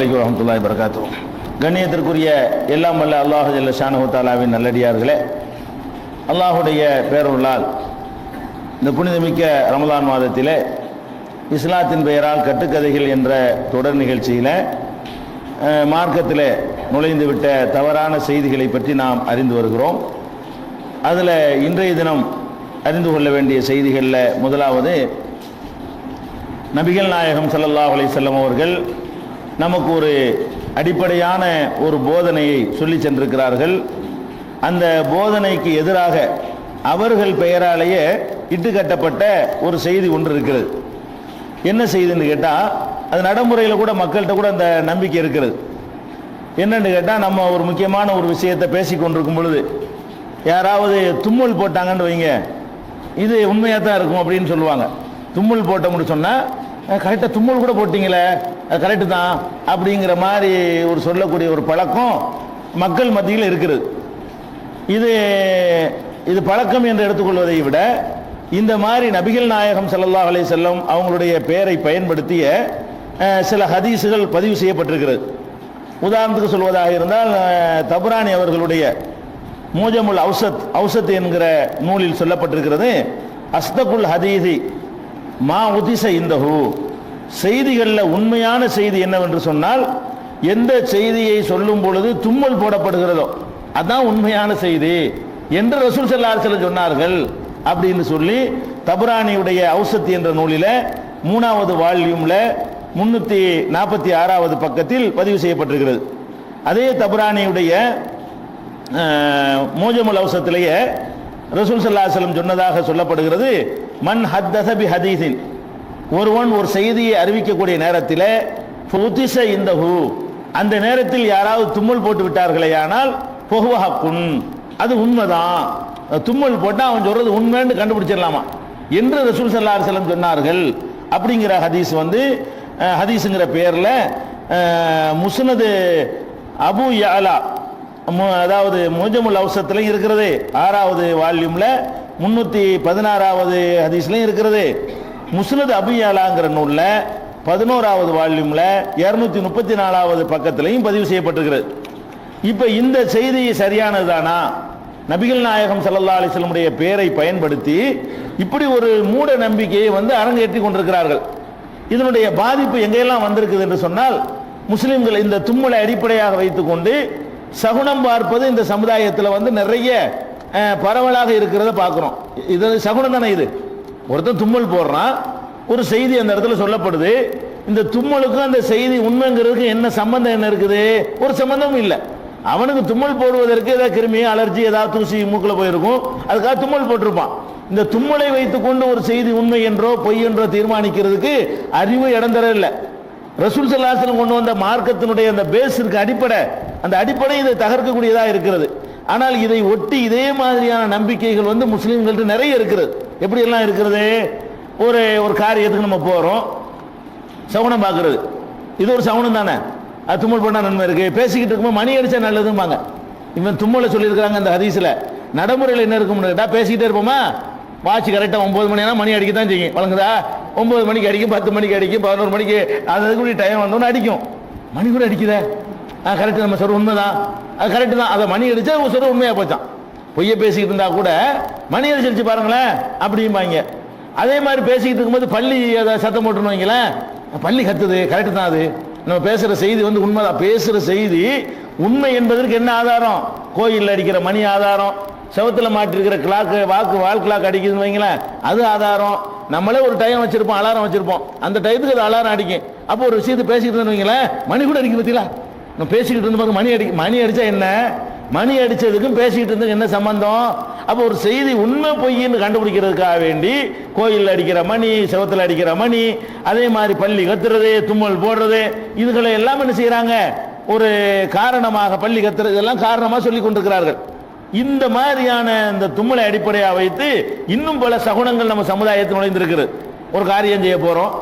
வரஹ்மத்துல்லாஹி வபரகாத்துஹு. கண்ணியத்திற்குரிய எல்லாம் வல்ல அல்லாஹ் ஜல்ல ஷானஹு தஆலாவின் நல்லடியார்களே, அல்லாஹுடைய பேரருளால் இந்த புனிதமிக்க ரமலான் மாதத்திலே இஸ்லாத்தின் பெயரால் கட்டுக்கதைகள் என்ற தொடர் நிகழ்ச்சியில் மார்க்கத்தில் நுழைந்துவிட்ட தவறான செய்திகளை பற்றி நாம் அறிந்து வருகிறோம். அதில் இன்றைய தினம் அறிந்து கொள்ள வேண்டிய செய்திகளில் முதலாவது, நபிகள் நாயகம் ஸல்லல்லாஹு அலைஹி வஸல்லம் அவர்கள் நமக்கு ஒரு அடிப்படையான ஒரு போதனையை சொல்லி சென்றிருக்கிறார்கள். அந்த போதனைக்கு எதிராக அவர்கள் பெயராலேயே இட்டுக்கட்டப்பட்ட ஒரு செய்தி ஒன்று இருக்கிறது. என்ன செய்தின்னு கேட்டால், அது நடைமுறையில் கூட மக்கள்கிட்ட கூட அந்த நம்பிக்கை இருக்கிறது. என்னன்னு கேட்டால், நம்ம ஒரு முக்கியமான ஒரு விஷயத்தை பேசி கொண்டிருக்கும் பொழுது யாராவது தும்மல் போட்டாங்கன்னு வைங்க, இது உண்மையாக தான் இருக்கும் அப்படின்னு சொல்லுவாங்க. தும்மல் போட்டோம்னு சொன்னால், கரெக்டாக தும்மல் கூட போட்டிங்களே, கரெக்டு தான் அப்படிங்கிற மாதிரி ஒரு சொல்லக்கூடிய ஒரு பழக்கம் மக்கள் மத்தியில் இருக்கிறது. இது பழக்கம் என்று எடுத்துக்கொள்வதை விட, இந்த மாதிரி நபிகள் நாயகம் ஸல்லல்லாஹு அலைஹி வஸல்லம் அவங்களுடைய பெயரை பயன்படுத்திய சில ஹதீஸுகள் பதிவு செய்யப்பட்டிருக்கிறது. உதாரணத்துக்கு சொல்வதாக இருந்தால், தபரானி அவர்களுடைய மூஜமுல் அவுசத் என்கிற நூலில் சொல்லப்பட்டிருக்கிறது, அஸ்தகுல் ஹதீஸி மா உதிச இந்தஹு, செய்திகளில் உண்மையான செய்தி என்னவென்று சொன்னால், எந்த செய்தியை சொல்லும் பொழுது தும்மல் போடப்படுகிறதோ அதான் உண்மையான செய்தி என்று ரசூல் ஸல்லல்லாஹு அலைஹி வஸல்லம் சொன்னார்கள் அப்படின்னு சொல்லி தபரானியுடைய அவுசத் என்ற நூலில் 3வது வால்யூமில் 346வது பக்கத்தில் பதிவு செய்யப்பட்டிருக்கிறது. அதே தபரானியுடைய மூஜமுல் அவுசத்திலேயே ரசூல் ஸல்லல்லாஹு அலைஹி வஸல்லம் சொன்னதாக சொல்லப்படுகிறது, மன் ஹத்தஸ பி ஹதீஸின், ஒருவன் ஒரு செய்தியை அறிவிக்கக்கூடிய நேரத்தில் ஃபுதிஸ இந்தஹு, அந்த நேரத்தில் யாராவது தும்மல் போட்டு விட்டார்களே ஆனால் ஃபஹுவ ஹக்குன், அது உண்மைதான், தும்மல் போட்டால் அவன் சொல்றது உண்மைன்னு கண்டுபிடிச்சிடலாமா என்று ரசூல் ஸல்லல்லாஹு அலைஹி வஸல்லம் சொன்னார்கள். அப்படிங்கிற ஹதீஸ் ஹதீஸுங்கிற பெயரில் முஸ்னது அபு யஅலா, அதாவது மூஜமுல் அவுசத்தில் இருக்கிறது, 6வது வால்யூமில் 316வது ஹதீஸ்லையும் இருக்கிறது. முஸ்னது அபு யஅலாங்கிற நூலில் 11வது வால்யூமில் 234வது பக்கத்திலையும் பதிவு செய்யப்பட்டிருக்கிறது. இப்போ இந்த செய்தி சரியானது தானா? நபிகள் நாயகம் ஸல்லல்லாஹு அலைஹி வஸல்லமுடைய பெயரை பயன்படுத்தி இப்படி ஒரு மூட நம்பிக்கையை அரங்கேற்றி கொண்டிருக்கிறார்கள். இதனுடைய பாதிப்பு எங்கெல்லாம் வந்திருக்குது என்று சொன்னால், முஸ்லிம்கள் இந்த தும்மலை அடிப்படையாக வைத்துக்கொண்டு சகுனம் பார்ப்பது இந்த சமுதாயத்தில் நிறைய பரவலாக இருக்கிறத பார்க்குறோம். இது சகுனம் தானே? இது ஒருத்தன் தும்மல் போடுறான், ஒரு செய்தி அந்த இடத்துல சொல்லப்படுது, இந்த தும்மலுக்கும் அந்த செய்தி உண்மைங்கிறதுக்கு என்ன சம்பந்தம் என்ன இருக்குது? ஒரு சம்பந்தமும் இல்லை. அவனுக்கு தும்மல் போடுவதற்கு ஏதாவது கிருமி அலர்ஜி ஏதாவது தூசி மூக்கில் போயிருக்கும், அதுக்காக தும்மல் போட்டிருப்பான். இந்த தும்மலை வைத்துக்கொண்டு ஒரு செய்தி உண்மை என்றோ பொய் என்றோ தீர்மானிக்கிறதுக்கு அறிவு இடம் தர இல்லை. ரசூல் ஸல்லல்லாஹு அலைஹி வஸல்லம் கொண்டு வந்த மார்க்கத்தினுடைய அந்த பேஸ் இருக்கு, அடிப்படை, அந்த அடிப்படை இதை தகர்க்கக்கூடியதாக இருக்கிறது. ஆனால் இதை ஒட்டி இதே மாதிரியான நம்பிக்கைகள் முஸ்லீம்கள்ட்ட நிறைய இருக்கிறது. எப்படி எல்லாம் இருக்கிறது? ஒரு காரியத்துக்கு நம்ம போகிறோம், சகுனம் பார்க்கறது, இது ஒரு சகுனம் தானே, அது தும்மல் பண்ணால் நன்மை இருக்குது. பேசிக்கிட்டு இருக்கும்போது மணி அடித்தா நல்லதும்பாங்க. இவன் தும்மலை சொல்லியிருக்கிறாங்க அந்த ஹதீஸில். நடைமுறையில் என்ன இருக்கும்னு கேட்டால், பேசிக்கிட்டே இருப்போமா, வாட்ச் கரெக்டாக 9 மணி ஆனால் மணி அடிக்க தான் செய்யும், வழங்குதா? 9 மணிக்கு அடிக்கும், 10 மணிக்கு அடிக்கும், 11 மணிக்கு, அதுக்குரிய டைம் வந்தோன்னு அடிக்கும். மணி கூட அடிக்குதே, கரெக்டு, நம்ம சொல்ற உண்மைதான், அது கரெக்டு தான். அதை மணி அடித்தா சொல்ற உண்மையாக போச்சான். பொய்ய பேசிக்கிட்டு இருந்தா கூட மணி அடிச்சு பாருங்களேன் அப்படிம்பாங்க. அதே மாதிரி பேசிக்கிட்டு இருக்கும்போது பள்ளி அதை சத்தம் போட்டுன்னு வைங்களேன், பள்ளி கத்துது, கரெக்டு தான், அது நம்ம பேசுகிற செய்தி உண்மைதான். பேசுகிற செய்தி உண்மை என்பதற்கு என்ன ஆதாரம்? கோயிலில் அடிக்கிற மணி ஆதாரம், செவத்தில் மாட்டிருக்கிற கிளாக்கு, வால் கிளாக் அடிக்குதுன்னு வைங்களேன், அது ஆதாரம். நம்மளே ஒரு டைம் வச்சிருப்போம், அலாரம் வச்சிருப்போம், அந்த டயத்துக்கு அது அலாரம் அடிக்கும். அப்போ ஒரு விஷயத்தை பேசிக்கிட்டு இருந்தோம் வைங்களேன், மணி கூட அடிக்க பற்றிலாம். நம்ம பேசிக்கிட்டு இருந்தோம், மணி அடித்தா என்ன? மணி அடித்ததுக்கும் பேசிக்கிட்டு இருந்ததுக்கு என்ன சம்பந்தம்? அப்போ ஒரு செய்தி உண்மை பொய்ன்னு கண்டுபிடிக்கிறதுக்காக வேண்டி கோயிலில் அடிக்கிற மணி, செவத்தில் அடிக்கிற மணி, அதே மாதிரி பள்ளி கத்துறது, தும்மல் போடுறது, இதுகளை எல்லாம் என்ன செய்கிறாங்க? ஒரு காரணமாக, பள்ளி கத்துறது இதெல்லாம் காரணமாக சொல்லி கொண்டிருக்கிறார்கள். இந்த மாதிரியான இந்த தும்மலை அடிப்படையாக வைத்து இன்னும் பல சகுனங்கள் நம்ம சமுதாயத்தில் நுழைந்திருக்கிறது. ஒரு காரியம் செய்ய போகிறோம்,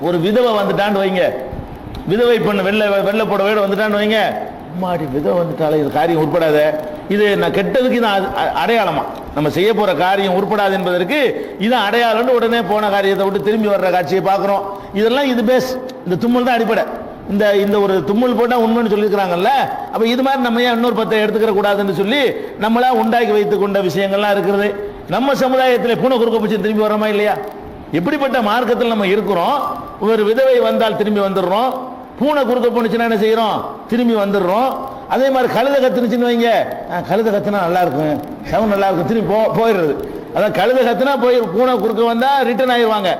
ஒரு விதவை வந்துட்டான்னு வைங்க, விதவை பண்ண வெள்ளை புடவையோட வந்துட்டான்னு வைங்க, அம்மாடி விதவை வந்துட்டாலே இது காரியம் உட்படாத, இது நான் கெட்டதுக்கு இது அடையாளமா, நம்ம செய்ய போற காரியம் உட்படாது என்பதற்கு இது அடையாளம்னு உடனே போன காரியத்தை விட்டு திரும்பி வர்ற காட்சியை பார்க்குறோம். இதெல்லாம் இது பேஸ், இந்த தும்மல் தான் அடிப்படை. இந்த இந்த ஒரு தும்மல் போட்டா உண்மைன்னு சொல்லியிருக்கிறாங்கல்ல. அப்ப இது மாதிரி நம்ம ஏன் இன்னொரு 10 எடுத்துக்கிற கூடாதுன்னு சொல்லி நம்மளா உண்டாக்கி வைத்துக் கொண்ட விஷயங்கள்லாம் இருக்கிறது. நம்ம சமுதாயத்தில் பூனை குறுக்க பிடிச்சி திரும்பி வரோமா இல்லையா? எப்படிப்பட்ட மார்க்கத்தில் நம்ம இருக்கிறோம்? ஒரு விதவை வந்தால் திரும்பி வந்துடுறோம், பூனை குறுக்க போனுச்சுன்னா என்ன செய்யறோம்? திரும்பி வந்துடுறோம். அதே மாதிரி கழுதை கத்துனுச்சுன்னு வைங்க, கழுதை கத்துனா நல்லா இருக்கும், சவுண்ட் நல்லா இருக்கும், திரும்பி போயிடுறது. அதான் கழுதை கத்துனா போய் பூனை குறுக்க வந்தா ரிட்டர்ன் ஆயிடுவாங்க.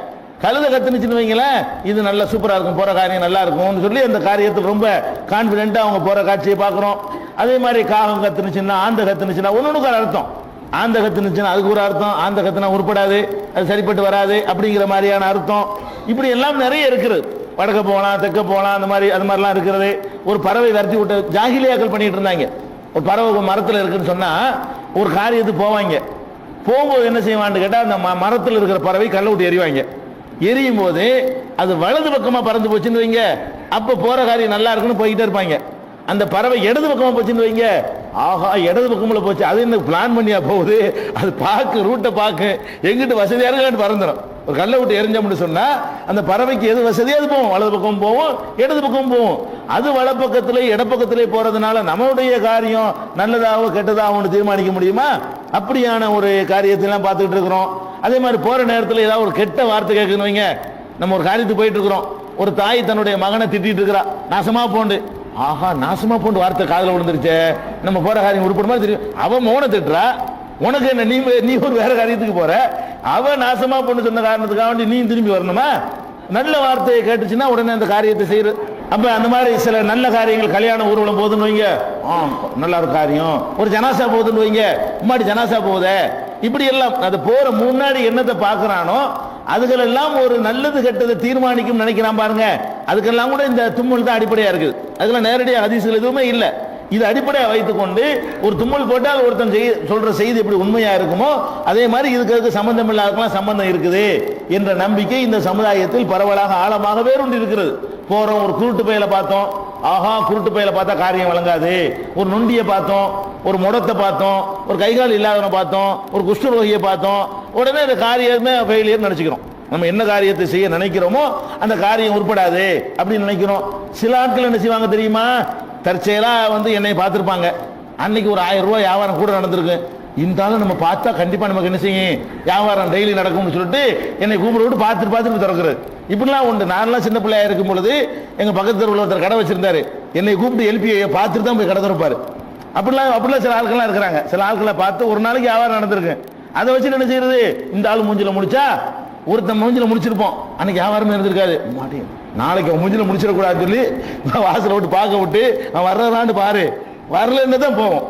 கழுதை கத்துனுச்சுன்னு வைங்களேன், இது நல்லா சூப்பரா இருக்கும், போற காரியம் நல்லா இருக்கும்னு சொல்லி அந்த காரியத்தில் ரொம்ப கான்பிடென்ட்டா அவங்க போற காட்சியை பார்க்குறோம். அதே மாதிரி காகம் கத்துனுச்சுன்னா, ஆந்த கத்துனுச்சுன்னா ஒன்னொன்னுக்கு ஒரு அர்த்தம். ஆந்த கத்துனுச்சுன்னா அதுக்கு ஒரு அர்த்தம், ஆந்த கத்துனா உருப்படாது, அது சரிப்பட்டு வராது அப்படிங்கிற மாதிரியான அர்த்தம். இப்படி எல்லாம் நிறைய இருக்குது. வடக்க போகலாம், தெற்க போகலாம், அந்த மாதிரி அது மாதிரிலாம் இருக்கிறது. ஒரு பறவை விரட்டி விட்டு ஜாகிலியாக்கள் பண்ணிட்டு இருந்தாங்க. ஒரு பறவை மரத்தில் இருக்குன்னு சொன்னா ஒரு காரியத்துக்கு போவாங்க. போகும்போது என்ன செய்வான்னு கேட்டால் அந்த மரத்தில் இருக்கிற பறவை கல்லை விட்டு எறிவாங்க. எரியும் போது அது வலது பக்கமா பறந்து போச்சுன்னு வைங்க, அப்ப போற காரியம் நல்லா இருக்குன்னு போய்கிட்டே இருப்பாங்க. அந்த பறவை இடது பக்கமா போச்சுன்னு வைங்க, ஆஹா இடது பக்கம்ல போச்சு, அது என்ன பிளான் பண்ணியா போகுது, அது பார்க்கு ரூட்டை பார்க்கு எங்கிட்டு வசதியா இருக்கான்னு பறந்துடும். ஒரு கல்லை விட்டு எரிஞ்சோம்னு சொன்னா அந்த பறவைக்கு எது வசதியா அது போகும், வலது பக்கம் போகும், இடது பக்கம் போகும். அது வலப்பக்கத்திலே இடப்பக்கத்திலே போறதுனால நம்மளுடைய காரியம் நல்லதாவோ கெட்டதாவோன்னு தீர்மானிக்க முடியுமா? அப்படியான ஒரு காரியத்தெல்லாம் பார்த்துக்கிட்டு இருக்கிறோம். அதே மாதிரி போற நேரத்தில் ஏதாவது ஒரு கெட்ட வார்த்தை கேட்கணும் வைங்க, நம்ம ஒரு காரியத்துக்கு போயிட்டு இருக்கிறோம், ஒரு தாய் தன்னுடைய மகனை திட்டிட்டு இருக்கிறா, நாசமா போண்டு. ஆஹா நாசமா போண்டு வார்த்தை காதில் விழுந்துருச்சு, நம்ம போற காரியம் உருப்பட மாதிரி தெரியும். அவன் மௌன திட்டுறா, உனக்கு என்ன, நீ ஒரு வேற காரியத்துக்கு போற, அவன் நாசமா பொண்ணு சொன்ன காரணத்துக்காக நீ திரும்பி வரணுமா? நல்ல வார்த்தையை கேட்டுச்சுன்னா உடனே அந்த காரியத்தை செய்யுது. அப்ப அந்த மாதிரி சில நல்ல காரியங்கள், கல்யாண ஊர்வலம் போகுதுன்னு வைங்க, நல்ல ஒரு காரியம். ஒரு ஜனாசா போகுதுன்னு வைங்க, முன்னாடி ஜனாசா போகுத, இப்படி எல்லாம் அது போற முன்னாடி என்னத்தை பார்க்கறானோ அதுகளெல்லாம் ஒரு நல்லது கெட்டதை தீர்மானிக்கும் நினைக்கிறான் பாருங்க. அதுக்கெல்லாம் கூட இந்த தும்மல் தான் அடிப்படையா இருக்குது. அதுக்கெல்லாம் நேரடியாக ஹதீஸ்கள் எதுவுமே இல்லை. இது அடிப்படையாக வைத்துக்கொண்டு ஒரு தும்மல் போட்டால் ஒருத்தன் சொல்ற செய்தி எப்படி உண்மையா இருக்குமோ அதே மாதிரி இதுக்கு சம்பந்தம் இல்லாதலாம் சம்பந்தம் இருக்குது என்ற நம்பிக்கை இந்த சமுதாயத்தில் பரவலாக ஆழமாக வேரூன்றி இருக்கிறது. போறோம், ஒரு குருட்டு பையில பார்த்தோம், ஆஹா குருட்டு பையில பார்த்தா காரியம் வழங்காது. ஒரு நொண்டியை பார்த்தோம், ஒரு முடத்தை பார்த்தோம், ஒரு கைகால் இல்லாதவனை பார்த்தோம், ஒரு குஷ்டரோகியை பார்த்தோம், உடனே இந்த காரியமே ஃபெயிலியர் நினைச்சுக்கிறோம். நம்ம என்ன காரியத்தை செய்ய நினைக்கிறோமோ அந்த காரியம் உருப்படாது அப்படின்னு நினைக்கிறோம். சில ஆட்கள் என்ன செய்வாங்க தெரியுமா? தற்செயலா என்னை பார்த்துருப்பாங்க, அன்னைக்கு ஒரு 1000 ரூபாய் வியாபாரம் கூட நடந்திருக்கு, இருந்தாலும் நம்ம பார்த்தா கண்டிப்பா நமக்கு என்ன செய்யும், வியாபாரம் டெய்லி நடக்கும்னு சொல்லிட்டு என்னை கூப்பிட விட்டு பார்த்துட்டு திறக்கிறது. இப்படிலாம் உண்டு. நான்லாம் சின்ன பிள்ளையா இருக்கும் பொழுது எங்க பக்கத்து தெருவில் ஒருத்தர் கடை வச்சிருந்தாரு, என்னை கூப்பிட்டு எழுப்பி பார்த்துட்டு தான் போய் கடை திறப்பாரு. அப்படிலாம் சில ஆட்கள்லாம் இருக்கிறாங்க. சில ஆட்களை பார்த்து ஒரு நாளைக்கு வியாபாரம் நடந்திருக்கு, அதை வச்சு என்ன செய்யறது, இந்த ஆள் மூஞ்சில முடிச்சா ஒருத்தன் மூஞ்சில முடிச்சிருப்போம், அன்னைக்கு வியாபாரமே இருந்திருக்காது, நாளைக்கு அவன் மூஞ்சில முடிச்சிடக்கூடாதுன்னு சொல்லி வாசலை விட்டு பார்க்க விட்டு அவன் வர்றதான்னு பாரு, வரலன்னு தான் போவோம்.